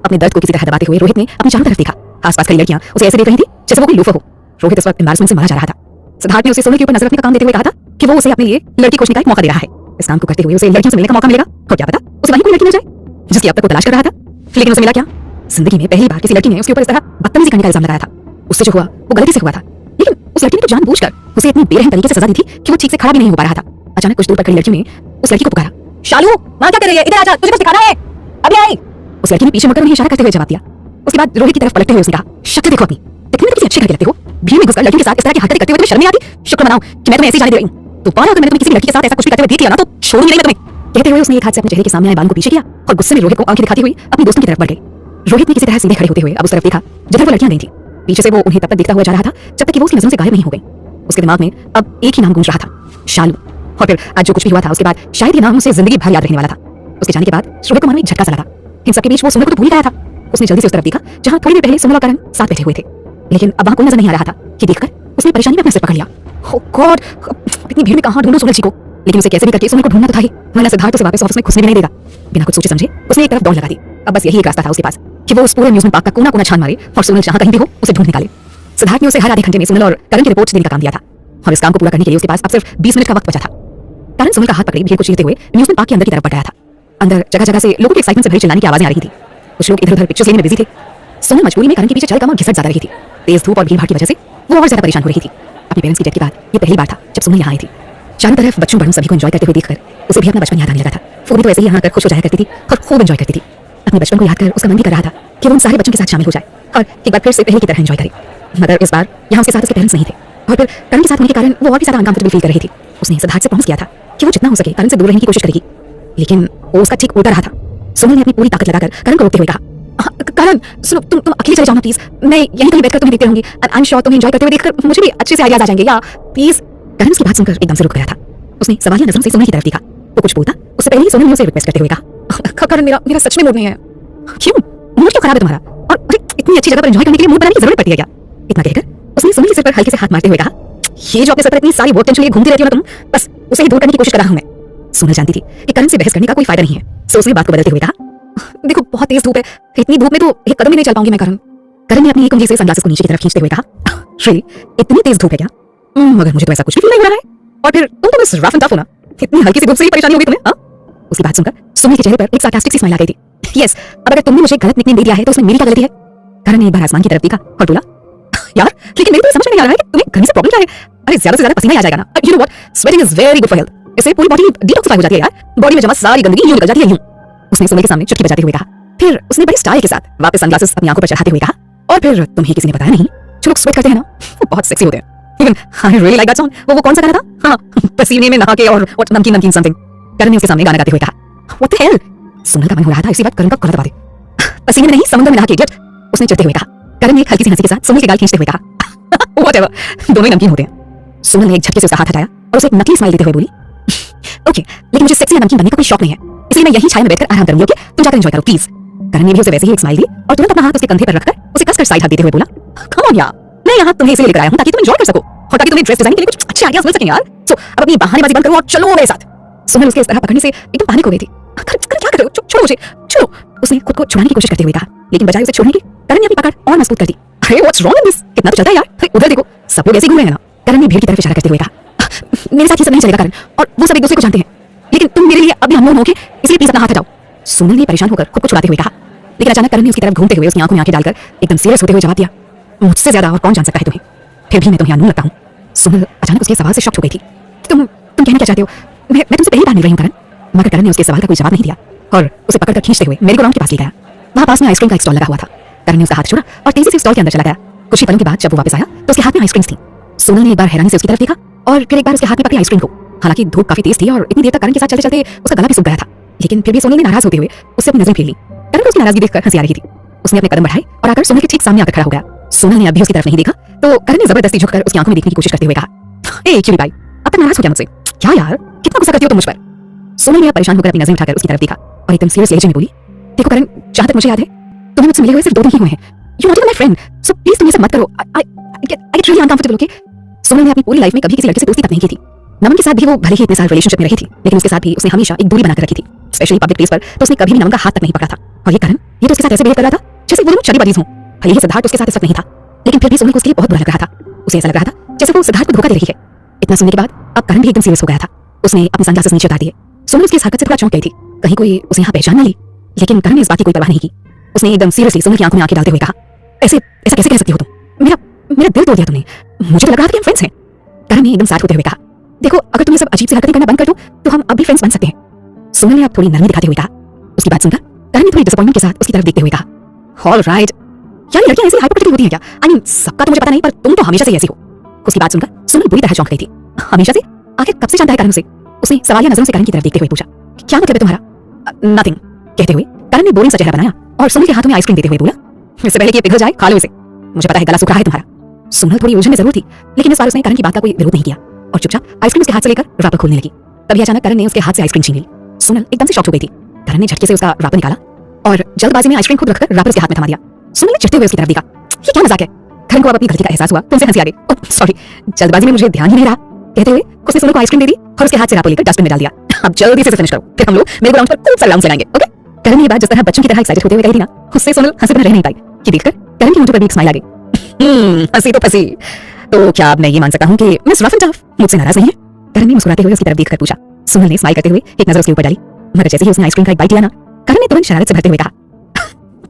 अपने दर्द को किसी तरह दबाते हुए रोहित ने अपनी चारों तरफ देखा। आसपास खड़ी लड़कियां उसे ऐसे देख रही थी जैसे वो कोई लूफर हो। रोहित इस वक्त एम्बैरेसमेंट से मारा जा रहा था। सिद्धार्थ ने उसे सोने के ऊपर नजर रखने का काम देते हुए कहा था कि वो उसे अपने लिए लड़की खोजने का एक मौका दे रहा है। इस काम को करते हुए उसे लड़कियों से मिलने का मौका मिलेगा और क्या पता उसे वहीं कोई लड़की मिल जाए जिसकी अब तक वो तलाश कर रहा था। लेकिन उसे मिला क्या? जिंदगी में पहली बार किसी लड़की ने उसके ऊपर इस तरह बदतमीजी करने का इल्जाम लगाया था। उससे जो हुआ वो गलती से हुआ था, लेकिन उस लड़की ने तो जानबूझकर उसे इतनी बेरहम तरीके से सजा दी थी कि वो ठीक से खड़ा भी नहीं हो पा रहा था। अचानक कुछ दूर पर खड़ी लड़की ने उस लड़की को पुकारा, शालू, वहां क्या कर रही है? इधर आजा, तुझे कुछ दिखाना है, अभी आई। उस लड़की ने पीछे मुड़कर उन्हें इशारा करते हुए जवाब दिया। उसके बाद रोहित की तरफ पलटते हुए उसने कहा, शक्ल देखो अपनी, दिखने में किसी अच्छे घर के लगते हो, भीड़ में घुसकर लड़कियों के साथ इस तरह की हरकतें करते हुए तुम्हें शर्म नहीं आती? शुक्र मनाओ कि मैं तुम्हें ऐसे ही जाने दे रही हूं। तो बार अगर मैंने तुम्हें किसी लड़की के साथ ऐसा कुछ भी करते हुए देख लिया ना तो छोड़ूंगी नहीं मैं तुम्हें। कहते हुए उसने एक हाथ से अपने चेहरे के सामने आए बाल को पीछे किया और गुस्से में रोहित को आंखें दिखाती हुई अपनी दोस्तों की तरफ बढ़ गई। रोहित ने किसी तरह सीधे खड़े होते हुए अब उस तरफ देखा जिधर वो लड़कियां गई थी। पीछे से वो उन्हें तब तक देखता हुआ जा रहा था जब तक कि वो उसकी नजरों से गायब नहीं हो गई। उसके दिमाग में अब एक ही नाम गूंज रहा था, शालू। और फिर आज जो कुछ भी हुआ था उसके बाद शायद ये नाम उसे जिंदगी भर याद रहने वाला था। उसके जाने के बाद सुमित को मन में एक झटका सा लगा। इन सबके बीच वो सुमित को तो भूल गया था। उसने जल्दी से उस तरफ देखा जहां थोड़ी देर पहले सुमित और करण साथ बैठे हुए थे, लेकिन अब वहां कोई नजर नहीं आ रहा था। ये देखकर उसने परेशानी में अपना सिर पकड़ लिया। ओह गॉड, इतनी भीड़ में कहां ढूंढूं सुमित जी को? लेकिन उसे कैसे भी करके सुमित को ढूंढना तो था ही, वरना सिद्धार्थ उसे वापस ऑफिस में घुसने भी नहीं देगा। बिना कुछ सोचे समझे उसने एक तरफ दौड़ लगा दी। अब बस यही एक रास्ता था उसके पास कि वो उस पूरे अम्यूजमेंट पार्क का कोना कोना छान मारे और सुमित जहां कहीं भी हो उसे ढूंढ निकाले। सिद्धार्थ ने उसे हर आधे घंटे में सुमित और करण की रिपोर्ट्स देने का काम दिया था और इस काम को पूरा करने के लिए उसके पास अब सिर्फ 20 मिनट का वक्त बचा था। करण सुमित का हाथ पकड़े भीड़ को चीरते हुए अम्यूजमेंट पार्क के अंदर की तरफ बढ़ गया था। अंदर जगह जगह से लोगों के एक्साइटमेंट से भरी चिल्लाने की आवाजें आ रही थी। कुछ लोग इधर उधर पिक्चर्स लेने में बिजी थे। सुमित मजबूरी में करण के पीछे चल कम और घिसट ज्यादा रही थी। तेज धूप और भीड़ भाड़ की वजह से वो और ज्यादा परेशान हो रही थी। अपने पेरेंट्स की डेथ के बाद ये पहली बार था जब सुमित यहाँ आई थी। चारों तरफ बच्चों बड़ों सभी को एंजॉय करते हुए देखकर उसे भी अपना बचपन याद आने लगा था। वो भी तो ऐसे ही यहाँ आकर खुश हो जाया करती थी और खूब एंजॉय करती थी। अपने बचपन को याद कर उसका मन भी कर रहा था कि वो उन सारे बच्चों के साथ शामिल हो जाए और एक बार फिर से पहले की तरह एंजॉय करे। मगर इस बार यहाँ उसके साथ उसके पेरेंट्स नहीं थे और फिर करण के साथ होने के कारण वो और भी ज्यादा अनकंफर्टेबल फील कर रही थी। उसने सिद्धार्थ से प्रॉमिस किया था कि वो जितना हो सके करण से दूर रहने की कोशिश करेगी, लेकिन वो उसका ठीक उल्टा रहा था। सुमित ने अपनी पूरी ताकत लगाकर करण को रोकते हुए कहा, करण सुनो, तुम अकेले चले जाओ ना प्लीज। मैं यहीं कहीं बैठकर तुम्हें देखती रहूंगी। आई एम श्योर तुम्हें एंजॉय करते हुए देखकर मुझे भी अच्छे से आइडियाज आ जाएंगे, या प्लीज। करण उसकी बात सुनकर एकदम से रुक गया था। उसने सवालिया नजरों से सुमित की तरफ देखा। वो कुछ बोलता उससे पहले ही सुमित ने उसे रिक्वेस्ट करते हुए कहा, करण मेरा सच में मूड नहीं है। क्यों? मूड क्यों खराब है तुम्हारा? और अरे इतनी अच्छी जगह पर एंजॉय करने के लिए मूड बनाने की जरूरत पड़ती है क्या? इतना कहकर उसने सुमित के सिर पर हल्के से हाथ मारते हुए कहा, ये जो अपने सर पर इतनी सारी वर्क टेंशन लिए घूमती रहती हो ना तुम, बस उसे ही दूर करने की कोशिश कर रहा हूं मैं। सुमित जानती थी कि करण से बहस करने का कोई फायदा नहीं है, सो उसने बात को बदलते हुए कहा, देखो बहुत तेज धूप है, इतनी धूप में तो एक कदम भी नहीं चल पाऊंगी मैं करण। करण ने अपनी एक उंगली से सनग्लासेस को नीचे की तरफ खींचते हुए कहा, श्री इतनी तेज धूप है क्या? मगर मुझे तो ऐसा कुछ भी फील नहीं हो रहा है। और फिर तुम तो बस रफ एंड टफ हो ना, इतनी हल्की सी धूप से ही परेशानी होगी तुम्हें? हाँ? उसकी बात सुनकर सुमित के चेहरे पर एक सार्कास्टिक सी स्माइल आ गई थी। यस, अब अगर तुमने मुझे गलत निकनेम दे दिया है तो उसमें मेरी क्या गलती है? करण ने एक बार आसमान की तरफ देखा और बोला, यार लेकिन मेरी तो समझ में नहीं आ रहा है कि तुम्हें घर से प्रॉब्लम क्या है? अरे ज्यादा से ज्यादा पसीना ही आ जाएगा ना। You know what, sweating is very good for health. इससे पूरी बॉडी डिटॉक्सिफाई हो जाती है यार, बॉडी में जमा सारी गंदगी यूं निकल जाती है यूं। उसने सुमित के सामने चुटकी बजाते हुए कहा। फिर उसने बड़े स्टाइल के साथ वापस सनग्लासेस अपनी आंखों पर चढ़ाते हुए कहा, और फिर तुम्हें किसी ने बताया नहीं, जो लोग स्वेट करते हैं ना वो बहुत सेक्सी होते हैं। Even I really like that song. वो कौन सा गाना था? हाँ, पसीने में नहा के और व्हाट नमकीन नमकीन समथिंग। करण ने उसके सामने गाना गाते हुए कहा, व्हाट द हेल? सुमित का मन हो रहा था इसी बात करण का गलत दबा दे। पसीने में नहीं, समुद्र में नहा के इडियट, उसने चिढ़ते हुए कहा। करण ने एक हल्की सी हंसी के साथ सुमित के गाल खींचते हुए कहा, व्हाटएवर, दोनों ही नमकीन होते हैं। सुमित ने एक झटके से उसका हाथ हटाया और उसे एक नकली स्माइल देते हुए बोली, ओके, लेकिन मुझे सेक्सी या नमकीन बनने का कोई शौक नहीं है, इसलिए मैं यही छाया में बैठकर आराम करूंगी। ओके, तुम जाकर एंजॉय करो प्लीज। करण ने भी उसे वैसे ही एक स्माइल दी और तुरंत अपना हाथ उसके कंधे पर रखकर उसे कसकर साइड हाथ देते हुए बोला, कम ऑन यार, मैं यहाँ तुम्हें इसलिए लेकर आया हूँ ताकि तुम एंजॉय कर सको और ताकि तुम्हें ड्रेस डिजाइन के लिए कुछ अच्छे आइडियाज मिल सकें यार। सो अब अपनी बहानेबाजी बंद करो और चलो मेरे साथ। सुमित उसके इस तरह पकड़ने से एकदम पैनिक हो गई थी। क्या कर रहे हो? छोड़ो मुझे, छोड़ो। उसने खुद को छुड़ाने की कोशिश करते हुए कहा, लेकिन बजाय उसे छोड़ने की करण ने अपनी पकड़ और मजबूत कर दी। अरे व्हाट्स रॉन्ग इन दिस? कितना तो चलता है यार, अरे उधर देखो, सब लोग ऐसे घूम रहे हैं ना। करण ने भीड़ की तरफ इशारा करते हुए कहा, मेरे साथ ये सब नहीं चलेगा करण, और वो सब एक दूसरे को जानते हैं, लेकिन तुम मेरे लिए अभी हम लोग होंगे, इसलिए प्लीज अपना हाथ हटाओ। सुमित ने परेशान होकर खुद को छुड़ाते हुए कहा, लेकिन अचानक करण ने उसकी तरफ घूमते हुए उसकी आंखों में आंखें डालकर एकदम सीरियस होते हुए जवाब दिया, मुझसे ज्यादा और कौन जान सकता है तुम्हें? फिर भी मैं तुम्हें अनून लगता हूँ। सुमित अचानक उसके सवाल से शॉक्ड हो गई थी। तुम कहना क्या चाहते हो? मैं तुमसे पहली बार मिल रही हूँ करण। मगर करण ने उसके सवाल का कोई जवाब नहीं दिया और उसे पकड़कर खींचते हुए मेरी ग्राउंड के पास ले गया। वहां पास में आइसक्रीम का एक स्टॉल लगा हुआ था। करण ने उसका हाथ छोड़ा और तेजी से स्टॉल के अंदर चला गया। कुछ ही पलों के बाद जब वो वापस आया तो उसके हाथ में आइसक्रीम थी। सुमित ने एक बार हैरानी से उसकी तरफ देखा और फिर एक बार उसके हाथ में पकड़ी आइसक्रीम को। हालांकि धूप काफी तेज थी और इतनी देर तक करण के साथ चलते चलते उसका गला भी सूख गया था, लेकिन फिर भी सुमित ने नाराज होते हुए उससे अपनी नजरें फेर ली। करण को उसकी नाराजगी देखकर हंसी आ रही थी। उसने अपने कदम बढ़ाए और आकर सुमित के ठीक सामने आकर खड़ा हो गया। सुमित ने अभी उसकी तरफ नहीं देखा तो करण ने जबरदस्ती झुककर उसकी आंखों में देखने की कोशिश करते हुए कहा, ए क्यूटी भाई, अब तक नाराज हो गया मुझसे? क्या यार, कितना गुस्सा करती हो तुम मुझ पर? सुमित ने परेशान होकर अपनी नजरें उठाकर उसकी तरफ देखा और एकदम सीरियस लहजे में बोली, देखो करण, जहां तक मुझे याद है तुम्हें मुझसे मिले हुए सिर्फ 2 दिन ही हुए हैं। You want to be my friend, so please तुम ये सब मत करो। I get really uncomfortable. Okay? Sumit ने अपनी पूरी लाइफ में कभी किसी लड़के से दोस्ती तक नहीं की थी। नमन के साथ भी वो भले ही इतने साल रिलेशनशिप में रही थी, लेकिन उसके साथ भी उसने हमेशा एक दूरी बनाकर रखी थी, स्पेशली पब्लिक प्लेस पर तो उसने कभी भी नमन का हाथ तक नहीं पकड़ा था। और ये करण, ये तो उसके साथ ऐसे बिहेव कर रहा था जैसे वो दोनों चलीबाजीज हों। भले ही सिद्धार्थ उसके साथ इस वक्त नहीं था, लेकिन फिर भी सुमित को उसके लिए बहुत बुरा लग रहा था। उसे ऐसा लग रहा था जैसे वो सिद्धार्थ को धोखा दे रही है। इतना सुनने के बाद अब करण भी एकदम सीरियस हो गया था। उसने अपने सनग्लासेस नीचे उतार दिए। सुमित उसकी इस हरकत से थोड़ा चौंक गई थी, कहीं कोई उसे यहाँ पहचान न ली, लेकिन करण ने इस बात की कोई परवाह नहीं की। उसने एकदम सीरियसली सुमित की आंखों में आंखें डालते हुए कहा, ऐसा कैसे कह सकती हो तुम? मेरा दिल तोड़ दिया तुमने। मुझे तो लग रहा था कि हम फ्रेंड्स हैं। करण ने एकदम साथ होते हुए कहा, देखो अगर तुम ये सब अजीब सी हरकतें करना बंद कर दो तो हम अब भी फ्रेंड्स बन सकते हैं। सुमित ने अब थोड़ी नरमी दिखाते हुए कहा। उसकी बात सुनकर करण ने थोड़ी डिसअपॉइंटमेंट के साथ उसकी तरफ देखते हुए कहा, ऑल राइट, यार लड़कियां ऐसी हाइपरक्रिटिकल होती हैं क्या? आई मीन सबका तो मुझे पता नहीं, पर तुम तो हमेशा से ऐसी हो। उसकी बात सुनकर सुमित बुरी तरह चौंक गई थी। हमेशा से? आखिर कब से जानता है करण उसे? उसने सवालिया नजरों से करण की तरफ देखते हुए पूछा, क्या मतलब है तुम्हारा? नथिंग कहते हुए करण ने बोरिंग सा चेहरा बनाया और सुमित के हाथों में आइसक्रीम देते हुए बोला, इससे पहले कि ये पिघल जाए खा लो इसे। मुझे पता है गला सूख रहा है तुम्हारा। सोनल थोड़ी उलझन में जरूर थी, लेकिन इस बार उसने करण की बात का कोई विरोध नहीं किया और चुपचाप आइसक्रीम उसके हाथ से लेकर रैपर खोलने लगी। तभी अचानक करण ने उसके हाथ से आइसक्रीम छीन ली। सोनल एकदम से शॉक हो गई थी। करण ने झटके से उसका रैपर निकाला और जल्दबाजी में आइसक्रीम खुद रखकर रैपर उसके हाथ में थमा दिया। सोनल ने चिढ़ते हुए उसकी तरफ देखा। ये क्या मजाक है? करण को अब अपनी गलती का एहसास हुआ तो उनसे हंसी आ गई। ओह सॉरी, जल्दबाजी में मुझे ध्यान ही नहीं रहा, कहते हुए उसने सोनल को आइसक्रीम दे दी और उसके हाथ से रैपर लेकर डस्टबिन में डाल दिया। अब जल्दी से फिनिश करो, फिर हम लोग मेरे ग्राउंड पर खूब सारे राउंड्स लगाएंगे, ओके? करण ने ये बात जिस तरह बच्चों की तरह एक्साइटेड होते हुए कही थी ना, उससे सोनल हंसे बिना रह नहीं पाई कि देखकर करण की होंठों पर भी एक स्माइल आ गई। हंसी तो फंसी। तो क्या अब मैं ये मान सकता हूँ कि मिस रफ एंड टफ मुझसे नाराज नहीं है? करण ने मुस्कुराते हुए उसकी तरफ देखकर पूछा। सोनल ने स्माइल करते हुए एक नजर उसके ऊपर डाली, मगर जैसे ही उसने आइसक्रीम का एक बाइट लिया ना, करण ने तुरंत शरारत से भरते हुए कहा,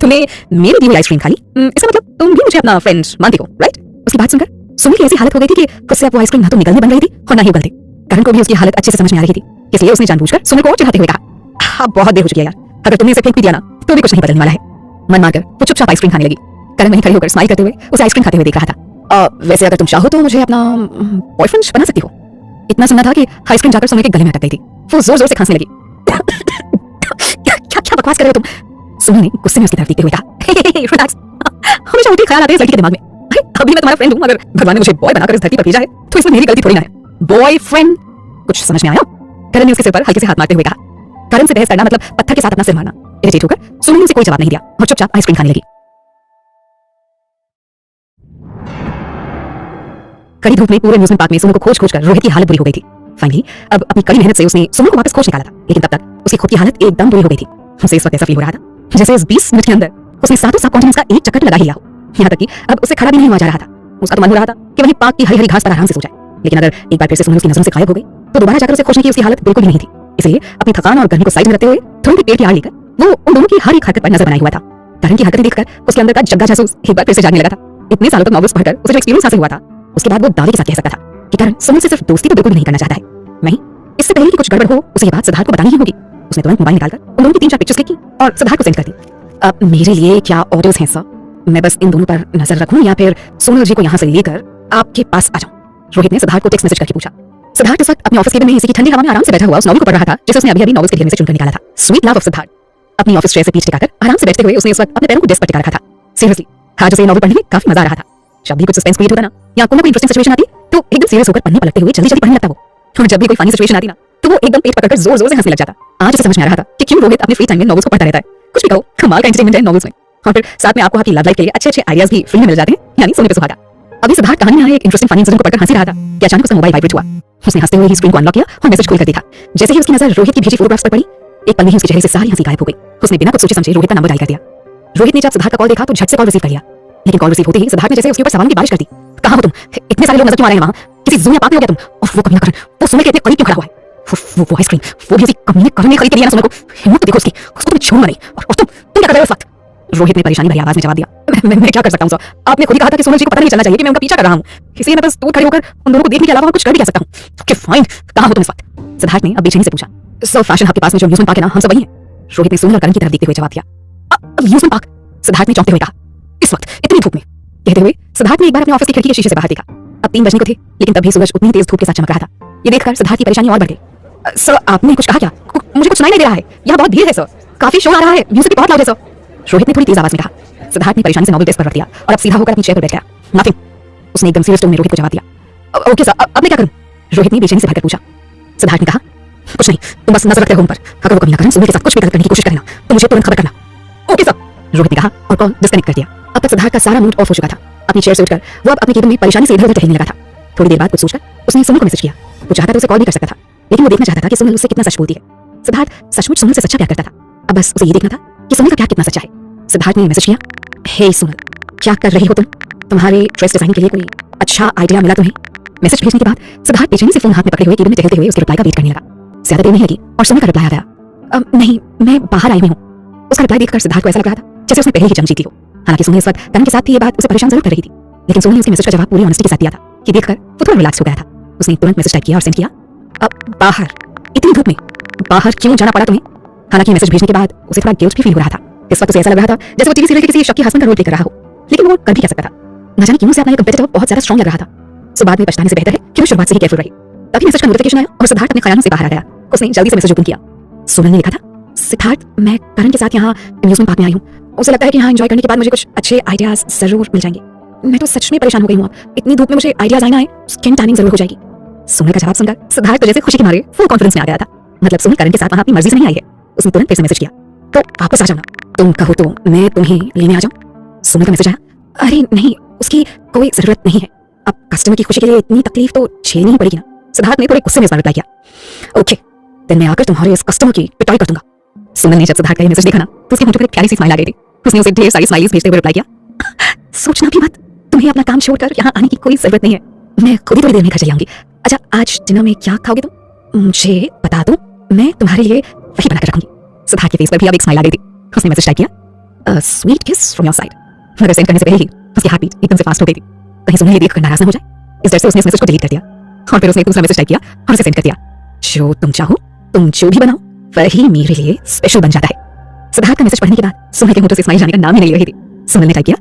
तुमने मेरी दी हुई आइसक्रीम खा ली? इसका मतलब तुम भी मुझे अपना फ्रेंड मानती हो, राइट? उसकी बात सुनकर सोनल की ऐसी हालत हो गई थी कि खुद से अब वो आइसक्रीम ना तो निगलने बन रही थी और ना ही उगलते। करण को भी उसकी हालत अच्छे से समझ में आ रही थी, इसलिए उसने जानबूझकर सोनल को और चिढ़ाते हुए कहा, बहुत देर हो चुकी है यार, अगर तुमने इसे फेंक भी दिया ना तो भी कुछ नहीं बदलने वाला है। मन मारकर वो चुपचाप आइसक्रीम खाने लगी। करण वहीं खड़ी होकर स्माइल करते हुए उसे आइसक्रीम खाते हुए देख रहा था। वैसे अगर तुम चाहो तो मुझे अपना बॉयफ्रेंड बना सकती हो। इतना सुनना था कि आइसक्रीम जाकर सोनल के गले में अटक गई थी। वो जोर जोर से खांसने लगी। क्या बकवास कर रहे हो तुम? सोनल ने गुस्से में उसकी तरफ देखते हुए कहा, रिलैक्स, हमेशा उल्टे ख्याल आते हैं इस लड़की के दिमाग में। अरे अभी मैं तुम्हारा फ्रेंड हूं, अगर भगवान ने मुझे बॉय बनाकर इस धरती पर भेजा है तो इसमें मेरी गलती थोड़ी ना है। बॉयफ्रेंड, कुछ समझ में आया? करण ने उसके सिर पर हल्के से हाथ मारते हुए कहा। करण से बहस करना मतलब पत्थर के साथ अपना सिर मारना। इरिटेट होकर सोनल ने उसे कोई जवाब नहीं दिया और चुपचाप आइसक्रीम खाने लगी। कड़ी धूप में पूरे अम्यूजमेंट पार्क में सोनल को खोज कर रोहित की हालत बुरी हो गई थी। फाइनली अब अपनी कड़ी मेहनत से उसने सोनल को वापस खोज निकाला था, लेकिन तब तक उसकी खुद की हालत एकदम बुरी हो गई थी। उसे इस वक्त ऐसा फील हो रहा था जैसे इस 20 मिनट के अंदर उसने सातों सब कॉन्टिनेंट्स का एक चक्कर लगा ही लिया हो। यहाँ तक कि अब उसे खड़ा भी नहीं हुआ जा रहा था। उसका तो मन हो रहा था कि वहीं पार्क की हरी हरी घास पर आराम से सो जाए, लेकिन अगर एक बार फिर से सोनल उसकी नजरों से गायब हो गई तो दोबारा जाकर उसे खोजने की उसकी हालत बिल्कुल भी नहीं थी। इसलिए अपनी थकान और गर्मी को साइड में रखते हुए थोड़ी पेट की आड़ लेकर वो उन दोनों की हर एक हरकत पर नजर बनाए हुआ था। करण की हरकतें देखकर उसके अंदर का जग्गा जासूस एक बार फिर से जागने लगा था। इतने सालों तक नॉवेल्स पढ़कर उसे जो एक्सपीरियंस हासिल हुआ था, उसके बाद वो दावे के साथ कह सकता था कि करण सोनल से सिर्फ दोस्ती तो बिल्कुल नहीं करना चाहता है। नहीं, इससे पहले कि कुछ गड़बड़ हो उसे ये बात सिद्धार्थ को बतानी ही होगी। उसने तुरंत मोबाइल निकालकर उन दोनों की 3-4 पिक्चर्स क्लिक की और सिद्धार्थ को सेंड कर दी। अब मेरे लिए क्या ऑर्डर्स हैं सर? मैं बस इन दोनों पर नजर रखूं या फिर सोनल जी को यहाँ से लेकर आपके पास आ जाऊं? रोहित ने सिद्धार्थ को टेक्स्ट मैसेज करके पूछा। सिद्धार्थ इस वक्त अपने ऑफिस केबिन में एसी की ठंडी हवा में आराम से बैठा हुआ उस नॉवेल को पढ़ रहा था जिसे उसने अभी नॉवेल्स के ढेर में से चुनकर निकाला था। Sweet love of Siddharth. अपनी ऑफिस चेयर से पीठ टिकाकर आराम से बैठते हुए उसने इस वक्त अपने पैरों को डेस्क पर टिका रखा था। सीरियसली आज उसे नॉवेल पढ़ने में काफी मजा आ रहा था। जब भी कुछ सस्पेंस क्रिएट होता ना या कोई इंटरेस्टिंग सिचुएशन आती तो एकदम सीरियस होकर पन्ने पलटते हुए जल्दी जल्दी पढ़ने लगता वो। और जब भी कोई फनी सिचुएशन आती ना तो वो एकदम पेट पकड़कर जोर जोर से हंसने लग जाता। आज उसे समझ में आ रहा था कि क्यों रोहित अपने फ्री टाइम में नॉवेल्स को पढ़ता रहता है। कुछ भी कहो, कमाल का एंटरटेनमेंट है नॉवेल्स में। और फिर साथ में आपको आपकी लव लाइफ के लिए अच्छे आइडियाज भी फ्री में मिल जाते हैं, यानी सोने पे सुहागा। अभी सिद्धार्थ कहानी में आए एक इंटरेस्टिंग फनी इंसिडेंट को पढ़कर हंस रहा था कि अचानक उसका मोबाइल वाइब्रेट हुआ। उसने हंसते हुए ही स्क्रीन को अनलॉक किया और मैसेज खोलकर देखा। जैसे ही उसकी नजर रोहित की भेजी फोटोग्राफ्स पर पड़ी, एक पल में ही उसके चेहरे से सारी हंसी गायब हो गई। उसने बिना कुछ सोचे समझे रोहित का नंबर डायल कर दिया। रोहित ने जब सिद्धार्थ का कॉल देखा तो झट से कॉल रिसीव कर लिया, लेकिन कॉल रिसीव होते ही सिद्धार्थ ने जैसे उसके ऊपर सवालों की बारिश कर दी। कहां हो तुम? इतने सारे लोग नजर क्यों आ रहे हैं वहां? किसी जू या पार्क में हो गया तुम? और वो कमीना करण, वो सोनल के इतने करीब क्यों खड़ा हुआ है? वो आइसक्रीम, वो भी उसी कमीने करण ने खरीद के लिया ना सोनल को। हिम्मत तो देखो उसकी, उसको तुमने छोड़ नहीं। और तुम क्या कर रहे हो इस वक्त? रोहित ने परेशानी भरी आवाज में जवाब दिया, मैं क्या कर सकता हूं सर? आपने खुद ही कहा था कि सोनल जी को पता नहीं चलना चाहिए कि मैं उनका पीछा कर रहा हूं। इसलिए मैं बस दूर खड़े होकर उन दोनों को देखने के अलावा कुछ कर भी क्या सकता हूं। ओके फाइन, कहां हो तुम इस वक्त? सिद्धार्थ ने अब बेचैनी से पूछा। सर फैशन हब के पास में जो अम्यूजमेंट पार्क है ना, हम सब वही हैं। रोहित ने सोनल और करण की तरफ देखते हुए जवाब दिया। Amusement park? सिद्धार्थ ने चौंकते हुए कहा। इस वक्त इतनी धूप में? कहते हुए सिद्धार्थ ने एक बार अपने ऑफिस की खिड़की के शीशे से बाहर देखा। अब 3 बजने को थे, लेकिन तब भी सूरज उतनी तेज धूप के साथ चमक रहा था। ये देखकर सिद्धार्थ की परेशानी और बढ़ गई। सर आपने कुछ कहा क्या? मुझे कुछ सुनाई नहीं दे रहा है, यहाँ बहुत भीड़ है सर, काफी शोर आ रहा है, म्यूजिक भी बहुत लाउड है सर। रोहित ने थोड़ी तेज आवाज में कहा। सिद्धार्थ ने परेशानी से नॉवेल डेस्क पर रख दिया और अब सीधा होकर अपनी चेयर पर बैठ गया। नथिंग, उसने एकदम सीरियस टोन में रोहित को जवाब दिया। ओके सर, अब मैं क्या करूं? रोहित ने बेचैनी से भरकर पूछा। सिद्धार्थ ने कहा, कुछ नहीं, तुम बस नजर रखते रहो उन पर। अगर वो कमीना करण सोनल के साथ कुछ भी गलत करने की कोशिश करें ना तो मुझे तुरंत खबर करना। ओके सर, रोहित ने कहा और कॉल डिस्कनेक्ट कर दिया। अब तक सिद्धार्थ का सारा मूड ऑफ हो चुका था। अपनी चेयर से उठकर वो अब अपने केबिन में परेशानी से इधर-उधर टहलने लगा था। थोड़ी देर बाद कुछ सोचकर उसने सोनल को मैसेज किया। वो चाहता था उसे कॉल भी कर सकता था, लेकिन वो देखना चाहता था कि सोनल उससे कितना सच बोलती है। सिद्धार्थ सचमुच सोनल से सच्चा प्यार करता था। अब बस उसे ये देखना था कि सोनल का प्यार कितना सच्चा है। सिद्धार्थ ने मैसेज किया, हे सोनल, क्या कर रही हो तुम? तुम्हारे ड्रेस डिजाइन के लिए कोई अच्छा आइडिया मिला तुम्हें? मैसेज भेजने के बाद सिद्धार्थ बेचैनी से फोन हाथ में पकड़े हुए केबिन में टहलते हुए उसके रिप्लाई का वेट करने लगा। ज्यादा देर नहीं लगी और सोनल का रिप्लाई आ गया। नहीं, मैं बाहर आई हुई हूँ। उसका रिप्लाई देखकर सिद्धार्थ को ऐसा लग रहा था जैसे उसने पहले ही जंग जीती हो। हालांकि सोनल इस वक्त करण के साथ थी, ये बात उसे परेशान जरूर कर रही थी, लेकिन सोनल ने उसके मैसेज का जवाब पूरी ऑनेस्टी के साथ दिया था कि देखकर वो थोड़ा रिलैक्स हो गया था। उसने तुरंत मैसेज टाइप किया और सेंड किया। अब बाहर, इतनी धूप में बाहर क्यों जाना पड़ा तुम्हें? हालांकि मैसेज भेजने के बाद उसे थोड़ा गिल्ट भी फील हो रहा था। इस वक्त उसे ऐसा लग रहा था जैसे वो टीवी सीरियल के किसी शक के हस्बैंड का रोल प्ले कर रहा हो, लेकिन वो कर भी क्या सकता था। न जाने क्यों से अपना ये कंपेटिटिव बहुत ज्यादा स्ट्रांग लग रहा था। सो बाद में पछताने से बेहतर है कि वो शुरुआत से ही केयरफुल रही। तभी मैसेज का नोटिफिकेशन आया और सिद्धार्थ अपने ख्यालों से बाहर आ गया। उसने जल्दी से मैसेज ओपन किया। सोनल ने लिखा था, सिद्धार्थ, मैं करण के साथ यहाँ अम्यूजमेंट पार्क में आई हूँ। उसे लगता है कि यहाँ एंजॉय करने के बाद मुझे कुछ अच्छे आइडियाज जरूर मिल जाएंगे। मैं तो सच में परेशान हो गई हूँ। इतनी धूप में मुझे आइडियाज आए ना आए, स्किन टैनिंग जरूर हो जाएगी। सोनल का जवाब सुनकर सिद्धार्थ तो जैसे खुशी के मारे फुल कॉन्फिडेंस में आ गया था। मतलब सोनल करण के साथ वहां अपनी मर्जी से नहीं आई है। उसने तुरंत फिर से मैसेज किया, तो वापस आ जाना, तुम कहो तो मैं तुम्हें लेने आ जाऊं। सोनल का मैसेज आया, अरे नहीं, उसकी कोई जरूरत नहीं है। अब कस्टमर की खुशी के लिए इतनी तकलीफ तो झेलनी ही पड़ेगी ना। सिद्धार्थ ने थोड़े गुस्से में इस बार रिप्लाई किया, ओके देन मैं आकर तुम्हारे इस कस्टमर की पिटाई कर दूंगा। सोनल ने जब सिद्धार्थ का ये मैसेज देखा ना तो उसके होंठों पर एक प्यारी सी स्माइल आ गई थी। उसने उसे ढेर सारी स्माइलीज भेजते हुए रिप्लाई किया, सोचना भी मत, तुम्हें अपना काम छोड़कर यहाँ आने की कोई जरूरत नहीं है। मैं खुद ही थोड़ी देर में घर चली आऊंगी। अच्छा आज डिनर में क्या खाओगे तुम? मुझे बता दो, मैं तुम्हारे लिए वही बनाकर रखूंगी। सिद्धार्थ के फेस पर भी अब एक स्माइल आ गई थी। उसने मैसेज टाइप किया, स्वीट किस फ्रॉम योर साइड। मगर सेंड करने से पहले ही उसकी हार्ट बीट एकदम से फास्ट हो गई थी। कहीं सोनल ये देखकर नाराज न हो जाए, इस डर से उसने इस मैसेज को डिलीट कर दिया और फिर उसने दूसरा मैसेज टाइप किया और उसे सेंड कर दिया, जो तुम चाहो, तुम जो भी बनाओ वही मेरे लिए स्पेशल बन जाता है। सिद्धार्थ का मैसेज पढ़ने के बाद सोनल के होठों से स्माइल जाने का नाम ही नहीं ले रही थी। सोनल ने टाइप किया,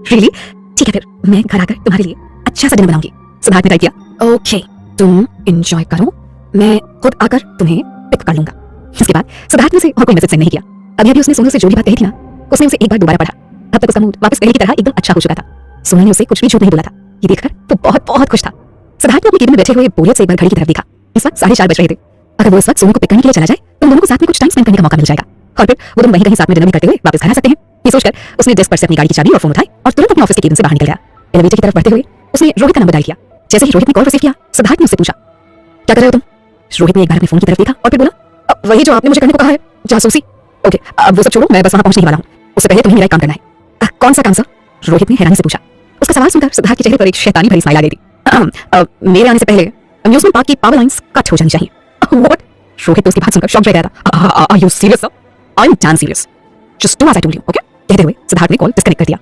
रियली, ठीक है फिर मैं घर आकर तुम्हारे लिए अच्छा सा डिनर बनाऊंगी। सिद्धार्थ ने टाइप किया, ओके तुम एंजॉय करो, मैं खुद आकर तुम्हें पिक कर लूंगा। इसके बाद सिद्धार्थ ने उसे और कोई मैसेज सेंड नहीं किया। अभी अभी उसने सोनल से जो भी बात कही थी ना, उसने उसे एक बार दोबारा पढ़ा। अब तक उसका मूड वापस पहले की तरह एकदम अच्छा हो चुका था। सोनल ने उसे कुछ भी झूठ नहीं बोला था। ये देखकर वो बहुत बहुत खुश था। सिद्धार्थ ने अपनी केबिन में बैठे हुए बोरियत से एक बार घड़ी की तरफ देखा। इस वक्त 4:30 बज रहे थे। अगर वो इस वक्त सोनल को पिक करने के लिए चला जाए तो दोनों को साथ में कुछ टाइम स्पेंड करने का मौका मिल जाएगा और फिर वो दोनों वहीं कहीं साथ में डिनर भी करते हुए वापस घर आ सकते हैं। ये सोचकर उसने डेस्क पर से अपनी गाड़ी की चाबी और फोन उठाए और तुरंत अपने ऑफिस के केबिन से बाहर निकल गया। एलिवेटर की तरफ बढ़ते हुए उसने रोहित का नंबर डायल किया। जैसे ही रोहित ने कॉल रिसीव किया, सिद्धार्थ ने उससे पूछा, क्या कर रहे हो तुम? रोहित ने एक बार अपने फोन की तरफ देखा और फिर बोला, वही जो आपने मुझे करने को कहा है, जासूसी। ओके अब वो सब छोड़ो, मैं बस वहां पहुंचने ही वाला हूं। उससे पहले तुम्हें मेरा एक काम करना है। कौन सा काम सर? रोहित ने हैरानी से पूछा। उसका सवाल सुनकर सिद्धार्थ के चेहरे पर एक शैतानी भरी स्माइल आ गई थी। मेरे आने से पहले अम्यूजमेंट पार्क की पावर लाइंस कट हो जानी चाहिए। व्हाट? रोहित तो उसकी बात सुनकर शॉक रह गया था। Are you serious sir? I am damn serious, just do as I told you, okay? कहते हुए सिद्धार्थ ने कॉल डिस्कनेक्ट कर दिया।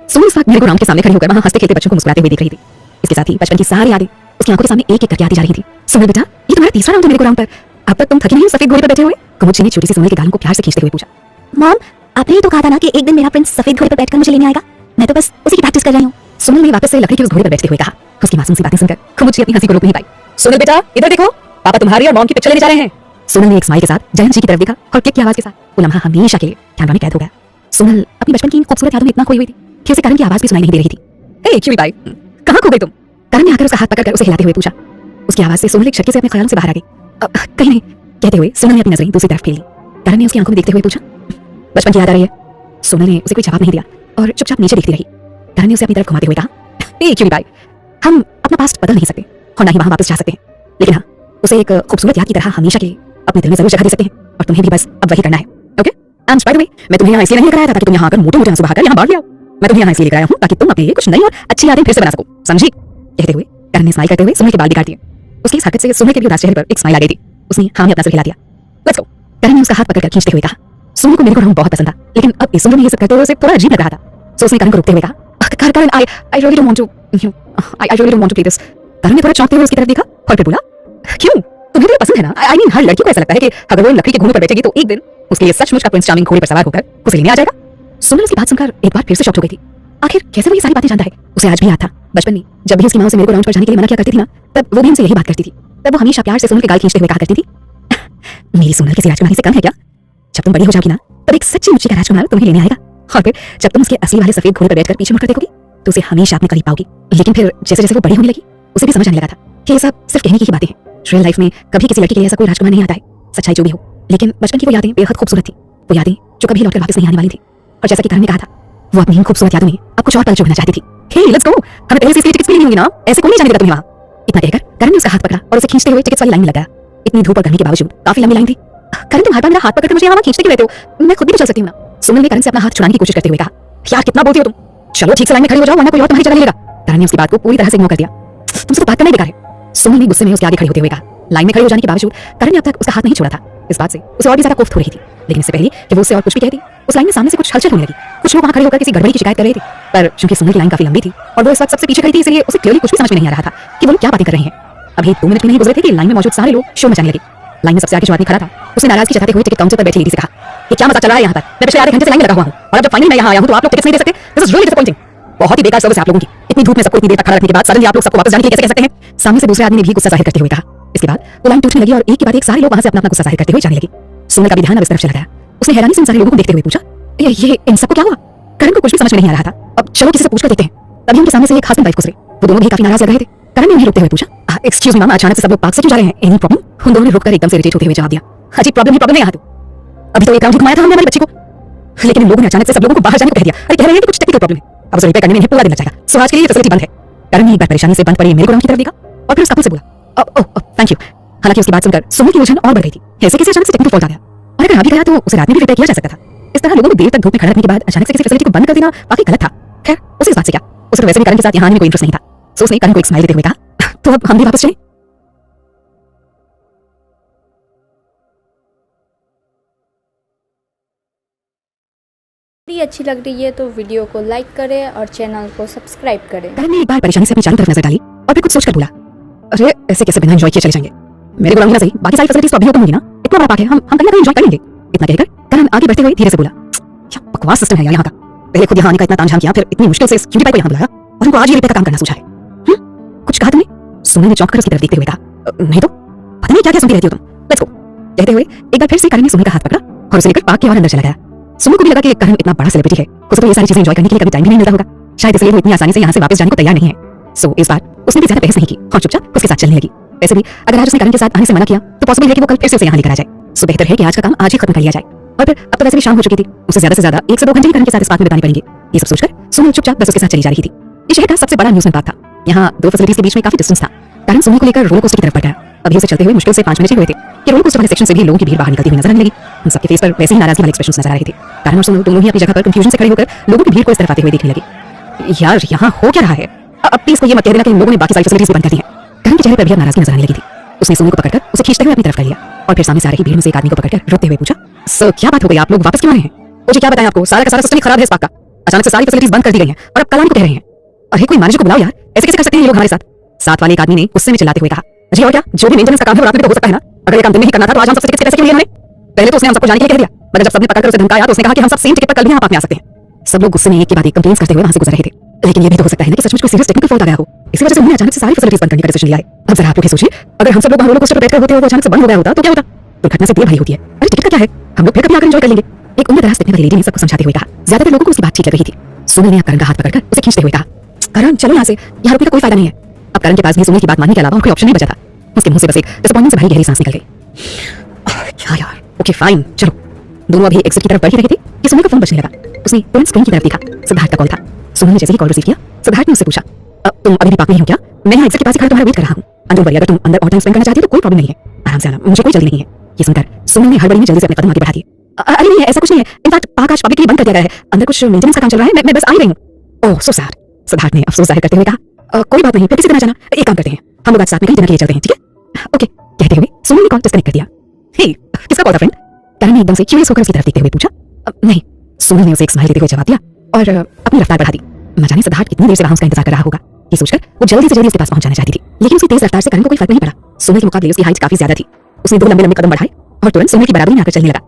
सोनल इस वक्त मेरे ग्राउंड के सामने खड़ी होकर वहां हंसते खेलते बच्चों को मुस्कुराते हुए देख रही थी। इसके साथ ही बचपन की सारी यादें उसकी आंखों के सामने एक एक करके आती जा रही थी। सोनल बेटा, ये तुम्हारा तीसरा राउंड है मेरे ग्राउंड पर। अब तक तुम थकी नहीं हो सफेद घोड़े पर बैठे हुए? कुमुद ने छोटी सी सोनल के गालों को प्यार से खींचते हुए पूछा। मॉम, आपने ही तो कहा था ना कि एक दिन मेरा प्रिंस सफेद घोड़े पर बैठकर मुझे लेने आएगा। मैं तो बस उसी की प्रैक्टिस कर रही हूँ। सोनल ने वापस से लकड़ी के उस घोड़े पर बैठते हुए कहा। उसकी मासूम सी बातें सुनकर कुमुद अपनी हंसी को रोक नहीं पाई। सोनल बेटा, इधर देखो, पापा तुम्हारी और मॉम की पिक्चर लेने जा रहे हैं। सोनल ने एक स्माइल के साथ जयंत जी की तरफ देखा और क्लिक की आवाज के साथ वो लम्हा हमेशा के लिए कैमरा में कैद हो गया। सोनल अपनी बचपन की इन खूबसूरत यादों में इतना खोई हुई थी कि उसे करण की आवाज भी सुनाई नहीं दे रही थी। ए क्यूटी पाई, कहाँ खो गई तुम? करण ने आकर उसका हाथ पकड़कर उसे हिलाते हुए पूछा। उसकी आवाज से सोनल एक झटके से अपने ख्यालों से बाहर आ गई। कहीं नहीं, कहते हुए सोनल ने अपनी नजरें दूसरी तरफ फेर ली। करण ने उसकी आंखों में देखते हुए पूछा, बचपन की याद आ रही है? सोनल ने उसे कोई जवाब नहीं दिया और चुपचाप नीचे देखती रही। करण ने उसे अपनी तरफ घुमाते हुए कहा, ए क्यूटी पाई, हम अपना पास्ट बदल नहीं सकते और ना ही वहां वापस जा सकते हैं, लेकिन हाँ, उसे एक खूबसूरत याद की तरह हमेशा के लिए अपने दिल में जरूर जगह दे सकते हैं और तुम्हें भी बस अब वही करना है, okay? And by the way, मैं तुम्हें यहाँ इसलिए नहीं लेकर आया था ताकि तुम यहाँ आकर मोटे-मोटे आंसू बहाकर यहाँ बाहर ले आओ। मैं तुम्हें यहाँ इसलिए लेकर आया हूँ ताकि तुम अपने लिए कुछ नई और अच्छी यादें फिर से बना सको, समझी? कहते हुए करण ने स्माइल करते हुए सोनल के बाल बिगाड़ दिए। उसकी इस हरकत से सोनल के भी उदास चेहरे पर एक स्माइल आ गई थी। उसने हाँ में अपना सिर हिला दिया। Let's go. करण ने उसका हाथ पकड़कर खींचते हुए कहा। सोनल को मेरे को राउंड बहुत पसंद था, लेकिन अब इस उम्र में ये सब करते हुए उसे थोड़ा अजीब लग रहा था। सो उसने करण को रोकते हुए कहा, करण, I really don't want to, I really don't want to play this। करण ने थोड़ा चौंकते हुए उसकी तरफ देखा और फिर बोला, क्यों? तुम्हें तो ये पसंद है ना? I mean, हर लड़की को ऐसा लगता है कि अगर वो लकड़ी के घोड़े पर बैठेगी तो एक दिन उसके लिए सचमुच का प्रिंस चार्मिंग घोड़े पर सवार होकर उसे लेने आ जाएगा। सोनल उसकी बात सुनकर एक बार फिर से शॉक हो गई थी। आखिर कैसे वो ये सारी बातें जानता है? उसे आज भी याद था बचपन में जब भी उसकी माँ उसे मेरे को राउंड पर जाने के लिए मना किया करती थी ना, तब वो भी हमसे यही बात करती थी। तब वो हमेशा प्यार से सोनल के गाल खींचते हुए कहा करती थी, मेरी सोनल किसी राजकुमारी से कम है क्या? जब तुम बड़ी हो जाओगी ना, तब एक सच्ची मुच्ची का राजकुमार तुम्हें लेने आएगा और फिर जब तुम उसके असली वाले सफेद घोड़े पर बैठकर पीछे मुड़कर देखोगी तो उसे हमेशा अपने करीब पाओगी। लेकिन फिर जैसे जैसे वो बड़ी होने लगी, उसे भी समझ आने लगा था कि ये सब सिर्फ कहने की ही बातें हैं। रियल लाइफ में कभी किसी लड़की के लिए ऐसा कोई राजकुमार नहीं आता है, सच्चाई जो भी हो। लेकिन बचपन की वो यादें बेहद खूबसूरत थी, वो यादें जो कभी लौटकर वापस नहीं आने वाली थी। और जैसा कि करण ने कहा था, वो अपनी इन खूबसूरत यादों में अब कुछ और पल जोड़ना चाहती थी। हे लेट्स गो, हमें पहले से इसकी टिकट्स भी नहीं होंगी ना, ऐसे कोई नहीं जाने देगा तुम्हें वहां। इतना कहकर करण ने उसका हाथ पकड़ा और उसे खींचते हुए टिकट्स वाली लाइन में लगा। इतनी धूप और गर्मी के बावजूद काफी लंबी लाइन थी। करण, तुम हर बार मेरा हाथ पकड़कर मुझे यहाँ खींचते क्यों रहते हो? मैं खुद भी तो चल सकती हूँ ना। सोनल ने करण से अपना हाथ छुड़ाने की कोशिश करते हुए कहा, यार कितना बोलती हो तुम? चलो ठीक से लाइन में खड़ी हो जाओ वरना कोई और तुम्हारी जगह लेगा। करण ने उसकी बात को पूरी तरह से इग्नोर कर दिया। तुमसे तो बात करना ही बेकार है। सोनल ने गुस्से में उसके आगे खड़ी होते हुए कहा। लाइन में खड़े हो जाने के बावजूद करण ने अब तक उसका हाथ नहीं छोड़ा था। इस बात से उसे और भी ज्यादा कोफ्त हो रही थी। लेकिन इससे पहले कि वो उससे और कुछ भी कहती, उस लाइन में सामने से कुछ हलचल होने लगी। कुछ लोग वहां खड़े होकर किसी गड़बड़ी की शिकायत कर रहे थे, पर चूंकि सोनल की लाइन काफी लंबी थी और वो इस वक्त सबसे पीछे खड़ी थी, इसलिए उसे क्लियरली कुछ भी समझ में नहीं आ रहा था कि वो लोग क्या बातें कर रहे हैं। अभी 2 मिनट भी नहीं गुजरे थे कि लाइन में मौजूद सारे लोग शोर मचाने लगे। लाइन में सबसे आगे जो आदमी खड़ा था, उसने नाराजगी जताते हुए टिकट काउंटर पर बैठी लेडी से कहा, ये क्या मजाक चल रहा है यहाँ पर? मैं पिछले आधे घंटे से लाइन में लगा हुआ हूँ और अब जब फाइनली मैं यहाँ आया हूँ तो आप लोग टिकट्स नहीं दे सकते। This is really disappointing. बहुत ही बेकार सर्विस है आप लोगों की। इतनी धूप में सबको इतनी देर तक खड़ा रखने के बाद सडनली आप लोग सबको वापस जाने के लिए कैसे कह सकते हैं? सामने से दूसरे आदमी ने भी गुस्सा जाहिर करते हुए कहा। इसके बाद वो लाइन टूटने लगी और एक के बाद एक सारे लोग वहां से अपना गुस्सा जाहिर करते हुए जाने लगे। सोनल का भी ध्यान अब इस तरफ चला गया। उसने हैरानी से इन सारे लोगों को देखते हुए पूछा, ये इन सबको क्या हुआ? करण को कुछ भी समझ में नहीं आ रहा था। अब चलो किसी से पूछकर देखते हैं। तभी उनके सामने से एक हस्बैंड वाइफ गुजरे। वो दोनों भी काफी नाराज लग रहे थे। करण ने उन्हें रुकते हुए पूछा, एक्सक्यूज मी मैम, अचानक से सब लोग पार्क से क्यों जा रहे हैं? Any problem? उन दोनों ने रुककर एकदम से इरिटेट होते हुए जवाब दिया, हाँ जी प्रॉब्लम नहीं यहाँ तो अभी तो एक राउंड घुमाया था हमने हमारी बच्ची को, लेकिन इन लोगों ने अचानक से सब लोगों को बाहर जाने को कह दिया। अरे कह रहे हैं कि कुछ टेक्निकल प्रॉब्लम है, अब उसे रिपेयर करने में पूरा दिन लग जाएगा, सो आज के लिए फैसिलिटी बंद है। करण ने एक बार परेशानी से बंद पड़ी मेरे गोडाउन की तरफ देखा और फिर उस कपल से बोला, ओह थैंक यू। हालांकि उसकी बात सुनकर सुमन की उलझन और बढ़ गई थी। ऐसे कैसे अचानक से टेक्निकल फॉल्ट आ गया, और अगर अभी गया तो उसे रात में भी रिपेयर किया जा सकता था। इस तरह लोगों को देर तक धूप में खड़ा रखने के बाद अचानक से किसी फैसिलिटी को बंद कर देना वाकई गलत था। खैर उसे इस बात से क्या, उसे तो वैसे भी करण के साथ यहाँ आने में कोई इंटरेस्ट नहीं था, सो उसने करण को एक स्माइल देते हुए कहा, तो अब हम भी वापस चलें? अच्छी लग रही है तो वीडियो को लाइक करें और चैनल को सब्सक्राइब करें। करण ने एक बार परेशानी से अपनी चारों तरफ नजर डाली और फिर कुछ सोचकर बोला, अरे ऐसे कैसे बिना एंजॉय किए चले जाएंगे? मेरे गोडाउन में सही बाकी सारी फैसिलिटीज तो अभी ओपन होंगी ना, इतना बड़ा पार्क है, हम कहीं ना कहीं एंजॉय कर लेंगे। इतना कहकर करण आगे बढ़ते हुए धीरे से बोला, क्या बकवास सिस्टम है यार यहाँ का, पहले खुद यहाँ आने का इतना तामझाम किया, फिर इतनी मुश्किल से क्यूटी पाई को यहाँ बुलाया और उनको आज ही रिपेयर का काम करना सूझा है। कुछ कहा तुमने? सुमन ने चौंक कर उसकी तरफ देखते हुए कहा, नहीं तो पता नहीं क्या क्या सुनती रहती हो तुम, लेट्स गो। कहते हुए एक बार फिर से करण ने सुमन का हाथ पकड़ा और उसे लेकर पार्क के और अंदर चला गया। सुमन को भी लगा कि करण इतना बड़ा सेलिब्रिटी है, उसे तो ये सारी चीजें एंजॉय करने के लिए कभी टाइम भी नहीं मिलता होगा, शायद इसलिए वो इतनी आसानी से यहाँ से वापस जाने को तैयार नहीं है। सो इस बार उसने भी ज्यादा बहस नहीं की और चुपचाप उसके साथ चलने लगी। वैसे भी अगर आज उसने करण के साथ आने से मना किया तो पॉसिबल है कि वो कल फिर से उसे यहाँ लेकर आ जाए, सो बेहतर है कि आज का काम आज ही खत्म कर लिया जाए। और फिर अब तो वैसे भी शाम हो चुकी थी, उसे ज्यादा से ज्यादा 1 से 2 घंटे ही करण के साथ इस पार्क में बिताने पड़ेंगे। ये सब सोचकर सुमन चुपचाप बस उसके साथ चली जा रही थी। ये शहर का सबसे बड़ा अम्यूजमेंट पार्क था, यहाँ दो फैसिलिटीज के बीच में काफी डिस्टेंस था। करण सुमन को लेकर रोलर कोस्टर की तरफ बढ़ गया। अभी उसे चलते हुए मुश्किल से 5 मिनट ही हुए थे कि रोलर कोस्टर वाले सेक्शन से भी लोगों की भीड़ बाहर निकलती हुई नजर आने लगी। उन सबके फेस पर वैसे ही नाराजगी वाले एक्सप्रेशंस नजर आ रहे थे। करण और सुमन दोनों ही अपनी जगह पर कंफ्यूजन से खड़े होकर लोगों की भीड़ को इस तरफ आते हुए देखने लगे। यार यहाँ हो क्या रहा है? अब प्लीज को ये मत कह देना कि इन लोगों ने बाकी सारी फैसिलिटीज भी बंद कर दी हैं। करण के चेहरे पर भी अब नाराजगी नजर आने लगी थी। उसने सुमन को पकड़कर उसे खींचते हुए अपनी तरफ कर लिया और फिर सामने से आ रही भीड़ में से एक आदमी को पकड़कर रोते हुए पूछा, सर क्या बात हो गई, आप लोग वापस क्यों आए हैं? मुझे क्या बताएं आपको, सारा का सारा सिस्टम खराब है इस पार्क का, अचानक से सारी फैसिलिटीज बंद कर दी गई हैं और अब कल आने को कह रहे हैं। अरे कोई मैनेजर को बुलाओ यार, ऐसे कैसे कर सकते हैं ये लोग हमारे साथ? साथ वाले एक आदमी ने गुस्से में चिल्लाते हुए कहा, जी और क्या, जो भी मेंटेनेंस का काम है वो रात में तो हो सकता है ना, अगर ये काम दिन में ही करना था तो आज हम सबसे टिकट कैसे क्यों लिए हमें? पहले तो उसने हम सबको जाने के लिए कह दिया, मगर जब सबने पकड़कर उसे धमकाया तो उसने कहा कि हम सब सेम टिकट पर कल भी यहाँ पार्क में आ सकते हैं। सब लोग गुस्से में एक के बाद एक कंप्लेंट्स करते हुए वहां से गुजर रहे थे, लेकिन ये भी तो हो सकता है ना कि सचमुच कोई सीरियस टेक्निकल फॉल्ट आ गया हो, इसी वजह से उन्होंने अचानक से सारी फैसिलिटीज बंद करने का डिसीजन लिया है। अब जरा आप लोग सोचिए, अगर हम सब लोग रोलर कोस्टर पर बैठकर होते हुए वो अचानक से बंद हो गया होता तो क्या होता? दुर्घटना से देर भरी होती है, अरे टिकट का क्या है, हम लोग फिर कभी आकर एंजॉय कर लेंगे। एक उम्र दराज दिखने वाली लेडी ने सबको समझाते हुए कहा। ज्यादातर लोगों को उसकी बात ठीक लग रही थी। सुमन ने करण का हाथ पकड़कर उसे खींचते हुए कहा, करण चलो यहाँ से, यहाँ रुकने का कोई फायदा नहीं है। अब करण के पास भी सुमन की बात मानने के अलावा और कोई ऑप्शन नहीं बचा था। उसके मुंह से बस एक डिसअपॉइंटमेंट से भरी गहरी सांस निकल गई। क्या यार, ओके फाइन चलो। दोनों अभी एग्जिट की तरफ बढ़ ही रहे थे कि सुमन का फोन बजने लगा। उसने तुरंत स्क्रीन की तरफ देखा, सिद्धार्थ का कॉल था। सुमन ने जैसे ही कॉल रिसीव किया, सिद्धार्थ ने उससे पूछा, तुम अभी भी पार्क में ही हो क्या? मैं यहाँ एग्जिट के पास ही खड़ा तुम्हारा वेट कर रहा हूँ। डोंट वरी, अगर तुम अंदर और टाइम स्पेंड करना चाहती हो तो कोई प्रॉब्लम नहीं है, आराम से आना, मुझे कोई जल्दी नहीं है। ये सुनकर सुमन ने हड़बड़ी में जल्दी से अपने कदम आगे बढ़ा दिए। अरे नहीं ऐसा कुछ नहीं है, इनफैक्ट पार्क आज पब्लिकली बंद कर दिया गया है, अंदर कुछ मेंटेनेंस का काम चल रहा है, मैं बस आ ही रही हूँ। ओह सो सैड। सिद्धार्थ ने अफसोस जाहिर करते हुए कहा, कोई बात नहीं, फिर किसी दिन आ जाना। एक काम करते हैं, हम लोग आज साथ में कहीं डिनर के लिए चलते हैं, ठीक है? ओके कहते हुए सुमन ने कॉल डिस्कनेक्ट कर दिया। हे किसका कॉल था फ्रेंड? करण ने एकदम से क्यूरियस होकर उसकी तरफ देखते हुए पूछा। नहीं। सुमन ने उसे एक स्माइल देते हुए जवाब दिया और अपनी रफ्तार बढ़ा दी। न जाने सिद्धार्थ कितनी देर से वहां उसका इंतजार कर रहा होगा। ये सोचकर वो जल्दी से जल्दी उसके पास पहुंच जाना चाहती थी, लेकिन उसकी तेज रफ्तार से करण को कोई फर्क नहीं पड़ा। सुमन के मुकाबले उसकी हाइट काफी ज्यादा थी। उसने 2 लंबे लंबे कदम बढ़ाए और तुरंत सुमन की बराबरी में आकर चलने लगा।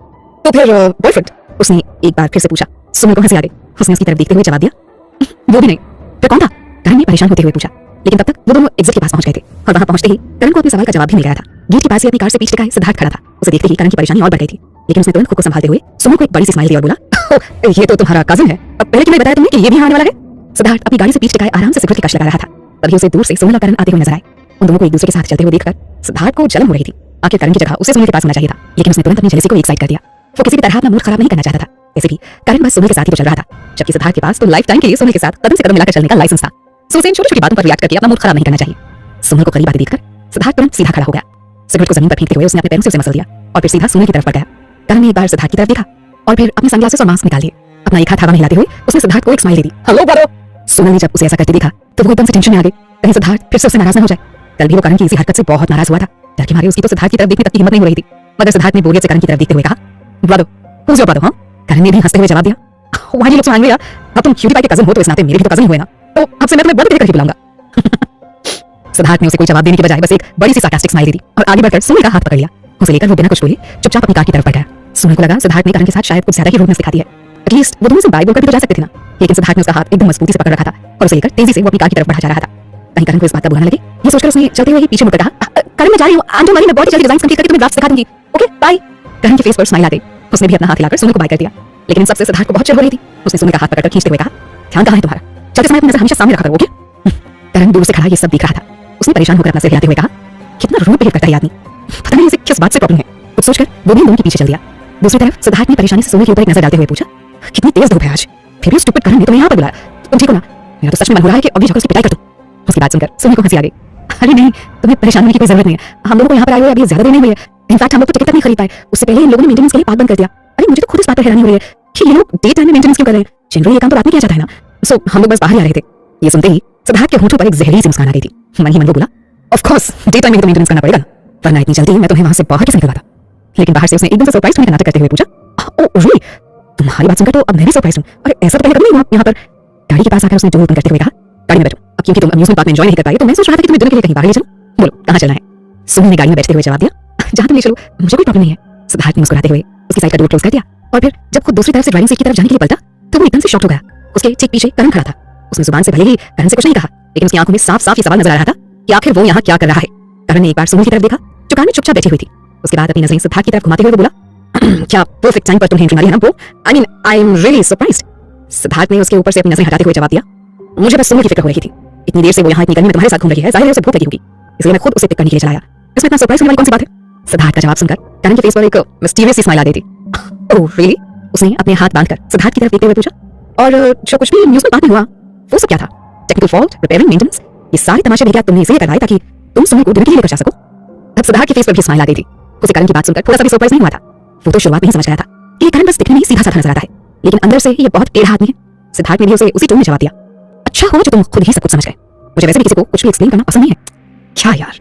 तो फिर बॉयफ्रेंड? उसने एक बार फिर से पूछा। सुमन को हंसी आ गई। उसने उसकी तरफ देखते हुए जवाब दिया, वो भी नहीं। फिर कौन था? करण ने परेशान होते हुए पूछा। लेकिन तब तक वो दोनों एग्जिट के पास पहुंच गए थे और वहां पहुंचते ही करण को अपने सवाल का जवाब भी मिल गया था। गेट के पास ही अपनी कार से पीछे टिकाए सिद्धार्थ खड़ा था। उसे देखते ही करण की परेशानी और बढ़ गई थी, लेकिन उसने तुरंत खुद को संभालते हुए सुमन को एक बड़ी सी स्माइल दी और बोला, ये तो तुम्हारा कजिन है, अब पहले क्यों नहीं बताया तुमने कि ये भी आने वाला है? सिद्धार्थ अपनी गाड़ी से पीछे टिकाए आराम से सिगरेट की कश लगा रहा था। तभी उसे दूर से सुमन और करण आते हुए नजर आए। उन दोनों को एक दूसरे के साथ चलते हुए देखकर सिद्धार्थ को जलन हो रही थी। आखिर करण की जगह उसे सुमन के पास होना चाहिए था, लेकिन उसने तुरंत अपनी जेलसी को एक्साइट कर दिया। वो किसी भी तरह अपना मूड खराब नहीं करना चाहता था। वैसे भी करण बस सुमन के साथ ही तो चल रहा था, जबकि सिद्धार्थ के पास तो लाइफ टाइम के लिए सुमन के साथ कदम से कदम मिलाकर चलने का लाइसेंस था। सो उसे इन छोटी-छोटी बातों पर रिएक्ट करके अपना मूड खराब नहीं करना चाहिए। सुमन को करीब आते देखकर सिद्धार्थ तुरंत सीधा खड़ा हो गया। सिगरेट को जमीन पर फेंकते हुए उसने अपने पैरों से उसे मसल दिया और फिर सीधा सुमन की तरफ बढ़ गया। करण ने एक बार सिद्धार्थ की तरफ देखा और फिर अपने सनग्लासेस और मास्क निकाल लिए। अपना एक हाथ हवा में हिलाते हुए उसने सिद्धार्थ को एक स्माइल दे दी। Hello bro. सुमन ने जब उसे ऐसा करते देखा तो वो एकदम से टेंशन में आ गई, कहीं सिद्धार्थ फिर से उससे नाराज न हो जाए। कल भी वो करण की इसी हरकत से बहुत नाराज हुआ था। डर के मारे उसकी तो सिद्धार्थ की तरफ देखने तक की हिम्मत नहीं हो रही थी, मगर सिद्धार्थ ने बोरियत से करण की तरफ देखते हुए कहा, ब्रो हूज योर ब्रदर? हाँ। करण ने भी हंसते हुए जवाब दिया, why you look so angry यार, अब तुम क्यूटी पाई के कजिन हो तो इस नाते मेरे भी तो कजिन हुए ना, तो अब से मैं तुम्हें ब्रदर कहकर बुलाऊंगा। सिद्धार्थ ने उसे कोई जवाब देने के बजाय बस एक बड़ी सी सार्कास्टिक स्माइल दे दी और आगे बढ़कर सुमन का हाथ पकड़ लिया। उसे लेकर वो बिना कुछ बोले चुपचाप अपनी कार की तरफ बढ़ गया। सुमन को लगा सिद्धार्थ ने करण के साथ शायद कुछ ज्यादा ही रूडनेस दिखाती है, एटलीस्ट वो दोनों से बाय बोलकर भी तो जा सकते थे ना। लेकिन सिद्धार्थ ने उसका हाथ एकदम मजबूती से पकड़ रखा था और उसे लेकर तेजी से वो अपनी कार की तरफ बढ़ा जा रहा था। कहीं करण को इस बात का बुरा न लगे, ये सोचकर उसने चलते हुए ही पीछे मुड़कर कहा, करण मैं जा रही हूं, आई एम मैं बहुत जल्दी डिजाइन कंप्लीट करके तुम्हें ड्राफ्ट दिखा दूंगी, ओके बाय। करण के फेस पर स्माइल आ गई। उसने भी अपना हाथ हिलाकर सुमन को बाय कर दिया, लेकिन सबसे सिद्धार्थ को बहुत चिढ़ हो रही थी। उसने सुमन का हाथ पकड़कर खींचते हुए कहा, ध्यान कहां है तुम्हारा? चलते समय अपनी नजर हमेशा सामने रखा करो, ओके? करण दूर से खड़ा ये सब देख रहा था। उसने परेशान होकर अपना सिर हिलाते हुए कहा, कितना रूड बिहेव करता है ये आदमी, पता नहीं उसे किस बात से प्रॉब्लम है। कुछ सोचकर वो भी दोनों के पीछे चल दिया। दूसरी तरफ सिद्धार्थ ने परेशानी से सोने के ऊपर एक नजर डालते हुए पूछा, कितनी तेज धूप है आज, फिर भी उस स्टूपिड करण ने तुम्हें यहाँ पर बुलाया, तुम ठीक हो ना? मेरा तो सच में मन हो रहा है कि अभी जाकर उसकी पिटाई कर दूं। उसकी बात सुनकर सोनी को हंसी आ गई। अरे नहीं, तुम्हें परेशान होने की कोई जरूरत नहीं है, हम लोगों को यहाँ पर आए हुए अभी ज्यादा देर नहीं हुई है। इनफैक्ट हम लोग तो टिकट तक नहीं खरीद पाए, उससे पहले इन लोगों ने मेंटेनेंस के लिए पार्क बंद कर दिया। अरे मुझे तो खुद इस बात पर हैरानी हो रही है कि ये लोग डे टाइम में मेंटेनेंस क्यों कर रहे हैं। जनरली ये काम तो रात में किया जाता है ना। सो हम लोग बस बाहर ही आ रहे थे। ये सुनते ही सिद्धार्थ के होंठों पर एक जहरीली सी मुस्कान आ गई थी। मन ही मन वो बोला, ऑफ कोर्स डे टाइम में तो मेंटेनेंस करना पड़ेगा ना, वरना इतनी जल्दी मैं तुम्हें वहां से बाहर कैसे निकलवाता। लेकिन बाहर से उसने एकदम से सरप्राइज होने का नाटक करते हुए पूछा, ओह रियली, तुम्हारी बात सुनकर तो अब मैं भी सरप्राइज हूं। अरे ऐसा तो पहले कभी नहीं हुआ। यहाँ पर गाड़ी के पास आकर उसने जोर बंद करते हुए कहा, गाड़ी में बैठो। अब क्योंकि तुम अम्यूजमेंट पार्क में एंजॉय नहीं कर पाई तो मैं सोच रहा था कि तुम्हें डिनर के लिए कहीं बाहर ले चलूं। बोलो कहां चलना है? सोनी ने गाड़ी में बैठते हुए जवाब दिया, जहां तुम ले चलो, मुझे कोई प्रॉब्लम नहीं है। सिद्धार्थ ने मुस्कुराते हुए उसकी साइड का डोर क्लोज कर दिया और फिर जब खुद दूसरी तरफ से ड्राइविंग सीट की तरफ जाने के लिए पलटा तो वो एकदम से शॉक हो गया। उसके ठीक पीछे करण खड़ा था। उसने जुबान से भले ही करण से कुछ नहीं कहा, लेकिन उसकी आंखों में साफ साफ ये सवाल नजर आ रहा था कि आखिर वो यहाँ क्या कर रहा है। करण ने एक बार सोनी की तरफ देखा जो कार में चुपचाप बैठी हुई थी। उसके बाद अपनी नजरें सिद्धार्थ की तरफ घुमाते हुए बोला, क्या परफेक्ट टाइम पर तुम्हें एंट्री मारी है ना bro? I mean I am really surprised. Siddharth ने उसके ऊपर से अपनी नजरें हटाते हुए जवाब दिया, मुझे बस सोनी की फिक्र हो रही थी। इतनी देर से वो यहाँ इतनी गर्मी में तुम्हारे साथ घूम रही है, जाहिर है उसे भूख लगी होगी, इसलिए मैं खुद उसे पिक करने के लिए चलाया। इसमें इतना सरप्राइज होने वाली कौन सी बात है? सिद्धार्थ का जवाब सुनकर करण के फेस पर एक मिस्टीरियस सी स्माइल आ गई थी। Oh really? उसने अपने हाथ बांधकर सिद्धार्थ की तरफ देखते हुए पूछा, और जो कुछ भी न्यूज़ में बात में हुआ वो सब क्या था? टेक्निकल फॉल्ट, रिपेयरिंग, मेंटेनेंस, ये सारे तमाशे भी क्या तुमने इसीलिए करवाए ताकि तुम सोनी को डिनर के लिए लेकर जा सको? अब सिद्धार्थ के फेस पर भी स्माइल आ गई थी। उसे करण की बात सुनकर थोड़ा सा भी सरप्राइज नहीं हुआ था। वो तो शुरुआत में ही समझ गया था कि ये करण बस दिखने में ही सीधा साधा नजर आता है, लेकिन अंदर से ये बहुत टेढ़ा आदमी है। सिद्धार्थ ने भी उसे उसी टोन में जवाब दिया, अच्छा हो जो तुम खुद ही सब कुछ समझ गए। मुझे वैसे भी किसी को कुछ भी एक्सप्लेन करना पसंद नहीं है। क्या यार,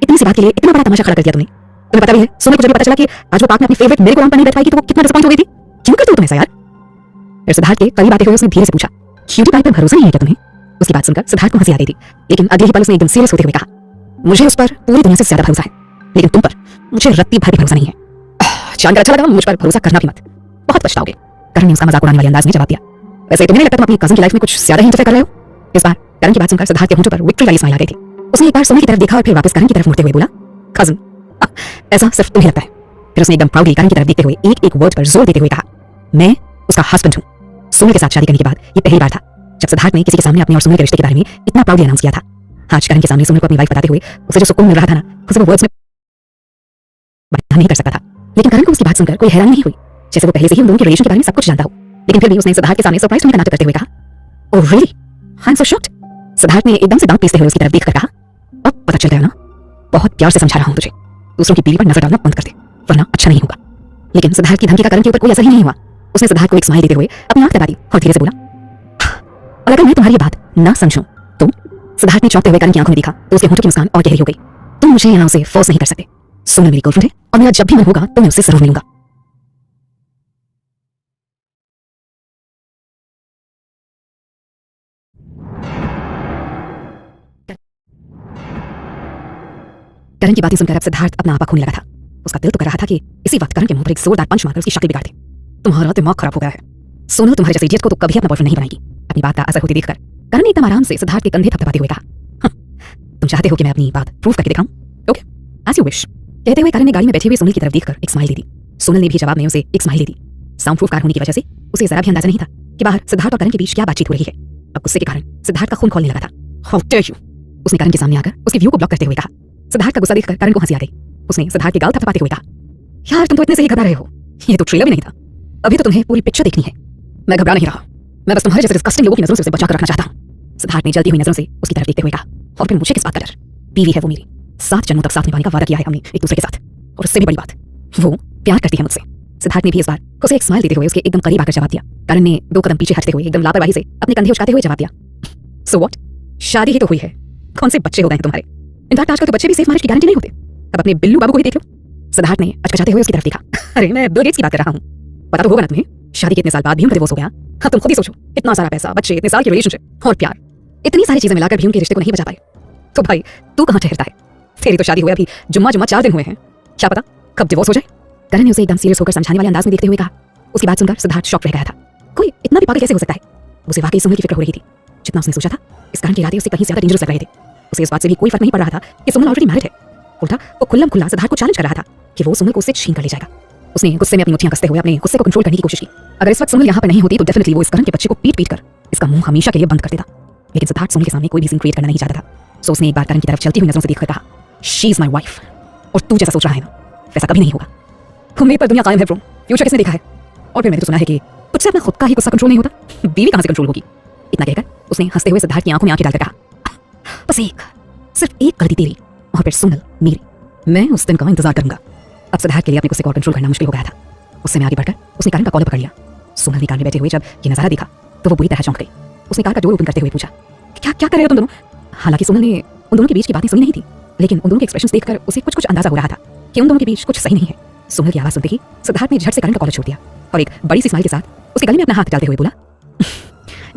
इतनी सी बात के लिए इतना बड़ा तमाशा खड़ा कर दिया तुमने। तुम्हें पता भी है सोनी को जब पता चला कि आज वो पार्क में अपनी फेवरेट मेरे को पर नहीं बैठ पाएगी तो वो कितना डिसअपॉइंट हो गई थी। क्यों करते हो तुम ऐसा यार? फिर सिद्धार्थ के करीब आते हुए उसने धीरे से पूछा, क्यूटी पाई पर भरोसा नहीं है क्या तुम्हें? उसकी बात सुनकर सिद्धार्थ को हंसी आ रही थी, लेकिन अगले ही पल उसने एकदम सीरियस होते हुए कहा, मुझे उस पर पूरी दुनिया से ज्यादा भरोसा है, लेकिन तुम पर मुझे रत्ती भर भी भरोसा नहीं है। जानकर अच्छा लगा, मुझ पर भरोसा करना भी मत, बहुत पछताओगे। करण ने उसका मजाक उड़ाने वाले अंदाज में जवाब दिया, वैसे तुम्हें नहीं लगता तुम अपनी कजन की लाइफ में कुछ ज्यादा ही इंटरफेयर कर रहे हो? इस बार करण की बात सुनकर सिद्धार्थ के होंठों पर विक्ट्री वाली स्माइल आ गई थी। उसने एक बार सोनी की तरफ देखा और फिर वापस करण की तरफ मुड़ते हुए बोला, कजन, ऐसा सिर्फ तुम्हें लगता है। फिर उसने एकदम प्राउडली करण की तरफ देखते हुए एक एक वर्ड पर जोर देते हुए कहा, मैं उसका हस्बैंड हूँ। सोनी के साथ शादी करने के बाद ये पहली बार था जब सिद्धार्थ ने किसी के सामने अपने और सोनी के रिश्ते के बारे में इतना प्राउडली अनाउंस किया था। आज करण के सामने सोनी को अपनी वाइफ बताते हुए उसे जो सुकून मिल रहा था ना, उसे वो वर्ड्स में बयान नहीं कर सकता था। लेकिन करण को उसकी बात सुनकर कोई हैरानी नहीं हुई, जैसे वो पहले से ही उन दोनों के रिलेशन के बारे में सब कुछ जानता हो। लेकिन फिर भी उसने सिद्धार्थ के सामने सरप्राइज होने का नाटक करते हुए कहा, oh really, I am so shocked. Siddharth ने एकदम से दांत पीसते हुए उसकी तरफ देखकर कहा, अब पता चल गया ना, बहुत प्यार से समझा रहा हूं तुझे, दूसरों की बीवी पर नजर डालना बंद कर दे, वरना अच्छा नहीं होगा। लेकिन सिद्धार्थ की धमकी का करण के ऊपर कोई असर ही नहीं हुआ। उसने सिद्धार्थ को एक स्माइल देते हुए अपनी आंख दबा दी और धीरे से बोला, और अगर मैं तुम्हारी ये बात ना समझूं तो? सिद्धार्थ ने चौंकते हुए करण की आंखों में देखा तो उसके होंठों की मुस्कान और गहरी हो गई। तुम मुझे यहाँ उसे फोर्स नहीं कर सकते। सोनल मेरी गर्लफ्रेंड है और मेरा जब भी मन होगा तो मैं उससे जरूर मिलूंगा। करण की बातें सुनकर अब सिद्धार्थ अपना आपा खोने लगा था। उसका दिल तो कर रहा था कि इसी वक्त करण के मुंह पर एक जोरदार पंच मारकर उसकी शक्ल बिगाड़ दे। तुम्हारा दिमाग खराब हो गया है, सोनल तुम्हारे जैसे इडियट को तो कभी अपना बॉयफ्रेंड नहीं बनाएगी। अपनी बात का असर होते देखकर करण ने एकदम आराम से सिद्धार्थ के कंधे थपथपाते हुए कहा, तुम चाहते हो कि मैं अपनी बात प्रूव करके दिखाऊं? Okay, as you wish. कहते हुए करण ने गाड़ी में बैठे हुए सोनल की तरफ देखकर एक स्माइल दे दी। सोनल ने भी जवाब में उसे एक स्माइल दे दी। साउंड प्रूफ कार होने की वजह से उसे जरा भी अंदाजा नहीं था कि बाहर सिद्धार्थ और करण के बीच क्या बातचीत हो रही है। अब गुस्से के कारण सिद्धार्थ का खून खौलने लगा था। How dare you! उसने करण के सामने आकर उसकी व्यू को ब्लॉक करते हुए कहा। सिद्धार्थ का गुस्सा देखकर करण को हंसी आ गई। उसने सिद्धार्थ के गाल थपथपाते हुए कहा, यार तुम तो इतने से ही घबरा रहे हो, ये तो ट्रेलर भी नहीं था, अभी तो तुम्हें पूरी पिक्चर देखनी है। मैं घबरा नहीं रहा, मैं बस तुम्हारे जैसे डिस्गस्टिंग लोगों की नजरों से उसे बचा कर रखना चाहता हूं। सिद्धार्थ ने जलती हुई नजरों से उसकी तरफ देखते हुए कहा, और फिर मुझे किस बात का डर? बीवी है वो मेरी, 7 जन्मों तक साथ निभाने का वादा किया है हमने एक दूसरे के साथ, और उससे भी बड़ी बात, वो प्यार करती है मुझसे। सिद्धार्थ ने भी इस बार उसे एक स्माइल देते हुए उसके एकदम करीब आकर जवाब दिया। करण ने 2 कदम पीछे हटते हुए एकदम लापरवाही से अपने कंधे उचकाते हुए जवाब दिया, सो व्हाट, शादी ही तो हुई है, कौन से बच्चे हो गए हैं तुम्हारे? इनफैक्ट आजकल तो बच्चे भी सेफ मैरिज की गारंटी नहीं होते। अब अपने बिल्लू बाबू को ही देख लो। सिद्धार्थ ने अचकचाते हुए उसकी तरफ देखा। अरे मैं बिल गेट्स की बात कर रहा हूँ, पता तो होगा ना तुम्हें, शादी के इतने साल बाद भी उनका डिवोर्स हो गया। अब तुम खुद ही सोचो, इतना सारा पैसा, बच्चे, इतने साल की रिलेशनशिप और प्यार, इतनी सारी चीजें मिलाकर भी उनके रिश्ते को नहीं बचा पाए। तो भाई तू कहाँ ठहरता है? तेरी तो शादी हुए अभी जुम्मा 4 दिन हुए हैं, क्या पता कब डिवोर्स हो जाए। करण ने उसे एकदम सीरियस होकर समझाने वाले अंदाज में देखते हुए कहा। उसकी बात सुनकर सिद्धार्थ शॉक रह गया था। कोई इतना भी पागल कैसे हो सकता है? उसे वाकई सोनल की फिक्र हो रही थी जितना उसने सोचा था। इस कारण के इरादे उससे कहीं ज्यादा डेंजरस लग रहे थे। उसे इस बात से भी कोई फर्क नहीं पड़ रहा था कि सोनल ऑलरेडी मैरिड है। उल्टा वो खुल्लम खुल्ला सिद्धार्थ को चैलेंज कर रहा था कि वो सोनल को उससे छीन कर ले जाएगा। उसने गुस्से में अपनी मुट्ठियां कसते हुए अपने गुस्से को कंट्रोल करने की कोशिश की। अगर इस वक्त सोनल यहाँ पर नहीं होती तो डेफिनेटली वो इस करण के बच्चे को पीट कर इसका मुंह हमेशा के लिए बंद कर देता। लेकिन सिद्धार्थ सोनल के सामने कोई भी सीन क्रिएट करना नहीं चाहता था। सो उसने एक बार करण की तरफ चलती हुई नजरों से देखकर कहा, शी इज माई वाइफ, और तू जैसा सोच रहा है ना वैसा कभी नहीं होगा। उम्मीद पर दुनिया कायम है ब्रो, फ्यूचर किसने देखा है? और फिर मैंने तो सुना है कि तुझसे अपना खुद का ही गुस्सा कंट्रोल नहीं होता, बीवी कहां से कंट्रोल होगी? इतना कहकर उसने हंसते हुए सिद्धार्थ की आंखों में आंखें डालकर कहा, बस सिर्फ एक गलती तेरी और फिर सोनल मेरी। मैं उस दिन का इंतजार करूंगा। अब सिद्धार्थ के लिए अपने गुस्से को कंट्रोल करना मुश्किल हो गया था। उससे मैं आगे बढ़कर उसने करण का कॉलर पकड़ लिया। सोनल ने कार में बैठे हुए जब ये नजारा देखा तो वो बुरी तरह चौंक गई। उसने कार का डोर ओपन करते हुए पूछा, क्या क्या कर रहे हो तुम दोनों? हालांकि सोनल ने उन दोनों के बीच की बातें सुनी नहीं थी, लेकिन उन दोनों के एक्सप्रेशंस देखकर उसे कुछ कुछ अंदाजा हो रहा था कि उन दोनों के बीच कुछ सही नहीं है। सोनल की आवाज सुनते ही सिद्धार्थ ने झट से करण का कॉलर छोड़ दिया और एक बड़ी सी स्माइल के साथ उसके गले में अपना हाथ डालते हुए बोला,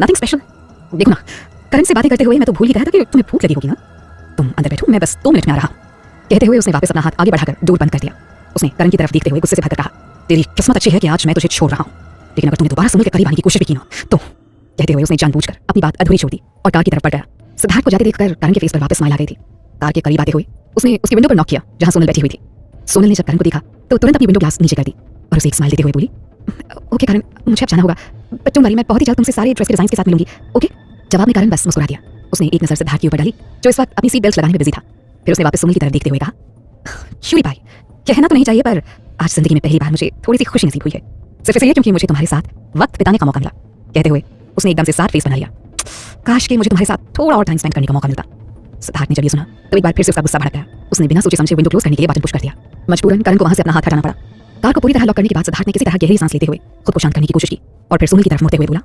नथिंग स्पेशल। देखो ना, करण से बातें करते हुए मैं तो भूल ही गया था कि तुम्हें भूख लगी होगी ना। तुम अंदर बैठो, मैं बस 2 मिनट में आ रहा। कहते हुए उसने वापस अपना हाथ आगे बढ़ाकर डोर बंद कर दिया। उसने करण की तरफ देखते हुए गुस्से से भरकर कहा, तेरी किस्मत अच्छी है कि आज मैं तुझे छोड़ रहा हूँ, लेकिन अगर तुमने दोबारा सोनल के करीब आने की कोशिश भी की ना तो। कहते हुए उसने जानबूझकर अपनी बात अधूरी छोड़ दी और कार की तरफ बढ़ गया। सिद्धार्थ को जाते देखकर करण के फेस पर वापस स्माइल आ गई थी। कार के करीब आते हुए उसने उसकी विंडो पर नॉक किया जहां सोनल बैठी हुई थी। सोनल ने जब करण को देखा तो तुरंत अपनी विंडो ग्लास नीचे कर दी और उसे एक स्माइल देते हुए बोली, ओके करण, मुझे अब जाना होगा, बट डोंट वरी, मैं बहुत ही जल्द तुमसे सारे ड्रेस के डिजाइन के साथ मिलूंगी, ओके? जवाब में करण बस मुस्कुरा दिया। उसने एक नजर सिद्धार्थ के ऊपर डाली जो इस वक्त अपनी सीट बेल्ट लगाने में बिजी था। फिर उसने वापस सोनल की तरफ देखते हुए कहा, श्यूरी भाई, कहना तो नहीं चाहिए पर आज जिंदगी में पहली बार मुझे थोड़ी सी खुशी नसीब हुई है, सिर्फ इसलिए क्योंकि मुझे तुम्हारे साथ वक्त बिताने का मौका मिला। कहते हुए उसने एकदम से साथ फेस बना लिया। काश कि मुझे तुम्हारे साथ थोड़ा और टाइम स्पेंड करने का मौका मिलता। सिद्धार्थ ने जब ये सुना तो एक बार फिर से उसका गुस्सा भड़क गया। उसने बिना सोचे समझे विंडो क्लोज करने के लिए बटन पुश कर दिया। मजबूरन करण को वहां से अपना हाथ हटाना पड़ा। कार को पूरी तरह लॉक करने के बाद सिद्धार्थ ने किसी तरह गहरी सांस लेते हुए खुद को शांत करने की कोशिश की और फिर सोनल की तरफ मुड़ते हुए बोला,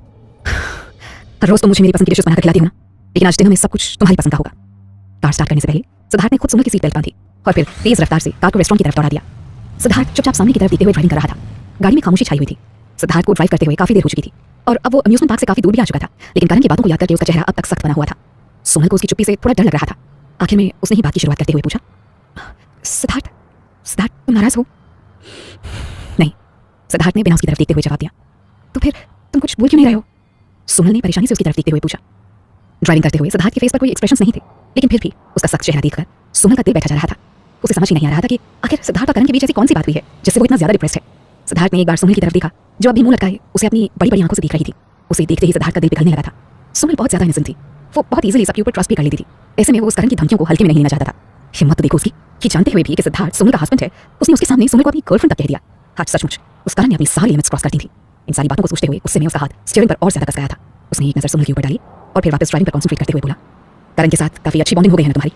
हर रोज तुम मुझे मेरी पसंद की डिशेस बनाकर खिलाती हो ना, लेकिन आज डिनर में सब कुछ तुम्हारी पसंद का होगा। कार स्टार्ट करने से पहले सिद्धार्थ ने खुद सोनल की सीट बेल्ट बांधी और फिर तेज रफ्तार से कार को रेस्टोरेंट की तरफ दौड़ा दिया। सिद्धार्थ चुपचाप सामने की तरफ देखते हुए ड्राइविंग कर रहा था। गाड़ी में खामोशी छाई हुई थी। सिद्धार्थ को ड्राइव करते हुए काफी देर हो चुकी थी और अब वो अम्यूजमेंट पार्क से काफी दूर भी आ चुका था, लेकिन करण की बातों को याद करके उसका चेहरा अब तक सख्त बना हुआ था। सोनल को उसकी चुप्पी से थोड़ा डर लग रहा था। आखिर में उसने ही बात की शुरुआत करते हुए पूछा, सिद्धार्थ सिद्धार्थ तुम नाराज हो? नहीं, सिद्धार्थ ने बिना उसकी तरफ देखते हुए जवाब दिया। तो फिर तुम कुछ बोल क्यों नहीं रहे हो? सोनल ने परेशानी से उसकी तरफ देखते हुए पूछा। ड्राइविंग करते हुए सिद्धार्थ के फेस पर कोई एक्सप्रेशंस नहीं थे, लेकिन फिर भी उसका सख्त चेहरा देखकर सोनल का दिल बैठा जा रहा था। उसे समझ ही नहीं आ रहा था कि आखिर सिद्धार्थ और करण के बीच ऐसी कौन सी बात हुई है जिससे वो इतना ज्यादा डिप्रेस्ड है। सिद्धार्थ ने एक बार सोनल की तरफ देखा जो अभी मुंह लटकाए उसे अपनी बड़ी बड़ी आंखों से देख रही थी। उसे देखते ही सिद्धार्थ का दिल पिघलने लगा था। सोनल बहुत ज्यादा इनोसेंट थी, वो बहुत इजीली सबके ऊपर ट्रस्ट भी कर लेती थी। ऐसे में वो उस करण की धमकियों को हल्के में नहीं लेना चाहता था। हिम्मत तो देखो उसकी कि जानते हुए भी कि सिद्धार्थ सोनल का हस्बैंड है, उसने उसके सामने सोनल को अपनी गर्लफ्रेंड तक कह दिया। हाथ सचमुच उस करण ने अपनी सारी लिमिट्स क्रॉस कर दी थी। इन सारी बातों को सोचते हुए उससे में उसका हाथ स्टीयरिंग पर और ज्यादा कस गया था। उसने एक नजर सोनल के ऊपर डाली और फिर वापस ड्राइविंग पर कॉन्सेंट्रेट करते हुए बोला, करण के साथ काफी अच्छी बॉन्डिंग हो गई है ना तुम्हारी?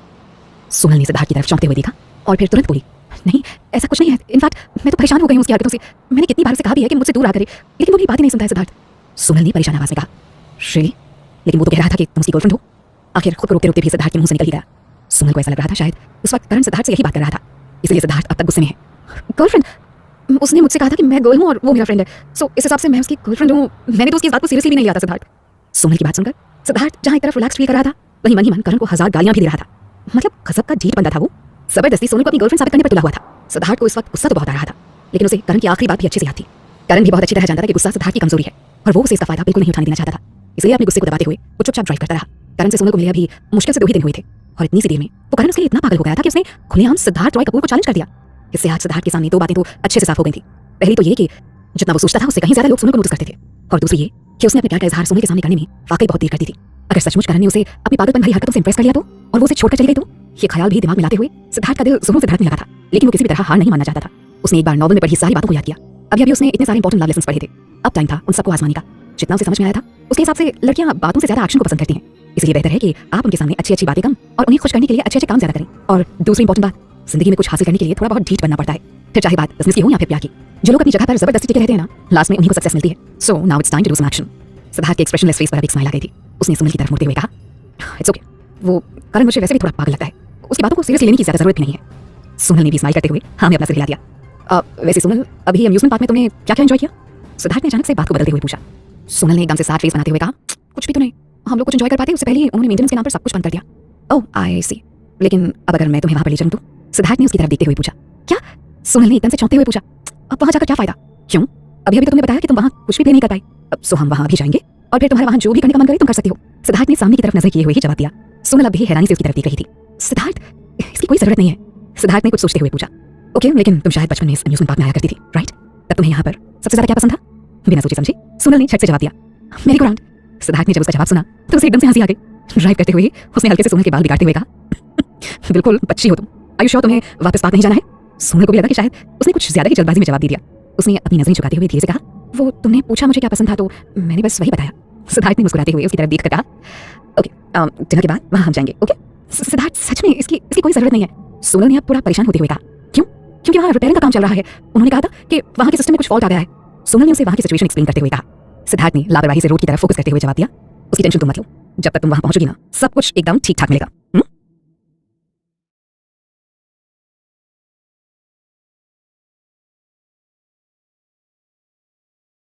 सोनल ने सिद्धार्थ की तरफ चौंकते हुए देखा और फिर तुरंत बोली, नहीं ऐसा कुछ नहीं है, इनफैक्ट मैं तो परेशान हो गई हूँ उसकी हरकतों से। मैंने कितनी बार उसे कहा भी है कि मुझसे दूर आ करे, लेकिन वो मेरी बातें नहीं सुनता है सिद्धार्थ। सोनल ने परेशान आवाज में कहा, श्रेली, लेकिन वो तो कह रहा था कि तुम उसकी गर्लफ्रेंड हो। आखिर खुद को रोकते रोकते भी सिद्धार्थ के मुंह से निकल ही गया। सोनल को ऐसा लग रहा था शायद उस वक्त करण सिद्धार्थ से यही बात कर रहा था, इसलिए सिद्धार्थ अब तक गुस्से में है। गर्लफ्रेंड? उसने मुझसे कहा था कि मैं गर्ल हूँ और वो मेरा फ्रेंड है, सो इस हिसाब से मैं उसकी गर्लफ्रेंड हूँ। मैंने तो उसकी बात को सीरियसली भी नहीं लिया था सिद्धार्थ। सोनल की बात सुनकर सिद्धार्थ जहाँ एक तरफ रिलैक्स फील कर रहा था, वहीं मन ही मन करण को 1000 गालियां भी दे रहा था। मतलब गजब का जीत बंदा था वो, जबरदस्ती सोनल को अपनी गर्लफ्रेंड साबित करने पर तुला हुआ था। सिद्धार्थ को इस वक्त गुस्सा तो बहुत आ रहा था, लेकिन उसे करण की आखिरी बात भी अच्छे से याद थी। करण भी बहुत अच्छी तरह जानता था कि गुस्सा सिद्धार्थ की कमजोरी है और वो उसे इसका फायदा बिल्कुल नहीं उठाने देना चाहता था। इसलिए अपने गुस्से को दबाते हुए वो चुपचाप ड्राइव करता रहा। करण से सोनल को मिले अभी मुश्किल से 2 ही दिन हुए थे और इतनी सी देर में वो करण उसके लिए इतना पागल हो गया था कि उसने खुलेआम सिद्धार्थ रॉय कपूर को चैलेंज कर दिया। इससे आज सिद्धार्थ के सामने 2 बातें तो अच्छे से साफ हो गई थी। पहली तो ये कि जितना वो सोचता था उससे कहीं ज्यादा लोग सोनल को नोटिस करते थे, और दूसरी ये कि उसने अपने प्यार का इजहार सोनल के सामने करने में वाकई बहुत देर कर दी थी। अगर सचमुच करण ने उसे अपनी पागलपन भरी हरकतों से इंप्रेस कर लिया तो, और वो उसे छोड़कर चली गई तो, ये ख्याल भी दिमाग में लाते हुए सिद्धार्थ का दिल जोरों से धड़कने लगा था। लेकिन वो किसी भी तरह हार नहीं मानना चाहता था। उसने एक बार नॉवल में पढ़ी सारी बातों को याद किया। अभी उसने इतने सारे इंपॉर्टेंट लव लेसन्स पढ़े थे, अब टाइम था उन सबको आजमाने का। जितना उसे समझ में आया था उसके हिसाब से लड़कियां बातों से ज्यादा एक्शन को पसंद करती हैं, इसलिए बेहतर है कि आप उनके सामने अच्छी अच्छी बातें कम और उन्हें खुश करने के लिए अच्छे अच्छे काम ज्यादा करें। और दूसरी इंपॉर्टेंट बात, जिंदगी में कुछ हासिल करने के लिए थोड़ा बहुत ढीठ बनना पड़ता है, फिर चाहे बात बिजनेस की हो या फिर प्यार की। जो लोग अपनी जगह पर जबरदस्ती टिके रहते हैं ना, लास्ट में उन्हीं को सक्सेस मिलती है। So now it's time to do some action. Siddharth के एक्सप्रेशनलेस फेस पर एक स्माइल आ गई थी। उसने सोनल की तरफ मुड़ते हुए कहा, इट्स ओके, वो करण मुझे वैसे भी थोड़ा पागल लगता है, उसकी बातों को सीरियसली लेने की ज्यादा जरूरत भी नहीं है। सोनल ने भी स्माइल करते हुए हाँ में अपना सिर हिला दिया। वैसे सोनल, अभी अम्यूजमेंट पार्क में तुमने क्या क्या एंजॉय किया? सिद्धार्थ ने अचानक से बात को बदलते हुए पूछा। सोनल ने एकदम से साथ फेस बनाते हुए कहा, कुछ भी तो नहीं, हम लोग कुछ एंजॉय कर पाते उससे पहले उन्होंने मेंटेनेंस के नाम पर सब कुछ बंद कर दिया। ओह आई सी, लेकिन अब अगर मैं तुम्हें वहां पर ले जाऊं तो? सिद्धार्थ ने उसकी तरफ देखते हुए पूछा। क्या? सोनल ने एकदम से चौंकते हुए पूछा। अब वहां जाकर क्या फायदा? क्यों? अभी तो तुमने बताया कि तुम वहां कुछ भी प्ले नहीं कर पाई। अब सो हम वहां भी जाएंगे और फिर तुम्हारा वहां जो भी करने का मन करे तुम कर सकती हो। सिद्धार्थ ने सामने की तरफ नजर किए हुए ही जवाब दिया। सोनल अब भी हैरानी से उसकी तरफ देख रही थी। सिद्धार्थ, इसकी कोई जरूरत नहीं है, सिद्धार्थ ने कुछ सोचते हुए पूछा। ओके, लेकिन तुम शायद बचपन में इस अम्यूजमेंट पार्क में आया करती थी, राइट? तब तुम्हें यहाँ पर सबसे ज्यादा क्या पसंद था? बिना सोचे समझे सोनल ने झट से जवाब दिया, मेरी ग्राउंड। सिद्धार्थ ने जब उसका जवाब सुना तो उसे एकदम से हंसी आ गई। ड्राइव करते हुए उसने हल्के से सोनल के बाल बिगाड़ते हुए कहा, बिल्कुल बच्ची हो तुम, आयु श्योर तुम्हें वापस पार्क नहीं जाना है? सोनल को भी लगा कि शायद उसने कुछ ज्यादा ही जल्दबाजी में जवाब दे दिया। उसने अपनी नजरें झुकाते हुए धीरे से कहा, वो तुमने पूछा मुझे क्या पसंद था तो मैंने बस वही बताया। सिद्धार्थ ने मुस्कुराते हुए उसकी तरफ देखकर कहा, ओके डिनर के बाद वहां हम जाएंगे। ओके सिद्धार्थ, सच में इसकी कोई जरूरत नहीं है। सोनल ने अब पूरा परेशान होते हुए कहा, क्यों? क्योंकि वहाँ रिपेयरिंग का काम चल रहा है। उन्होंने कहा था कि वहाँ के सिस्टम में कुछ फॉल्ट आ गया है। सोनल ने उसे वहाँ की सिचुएशन एक्सप्लेन करते हुए कहा। सिद्धार्थ ने लापरवाही से रोड की तरफ फोकस करते हुए जवाब दिया, उसकी टेंशन तुम मत लो, जब तक तुम वहाँ पहुंचोगी ना सब कुछ एकदम ठीक ठाक मिलेगा।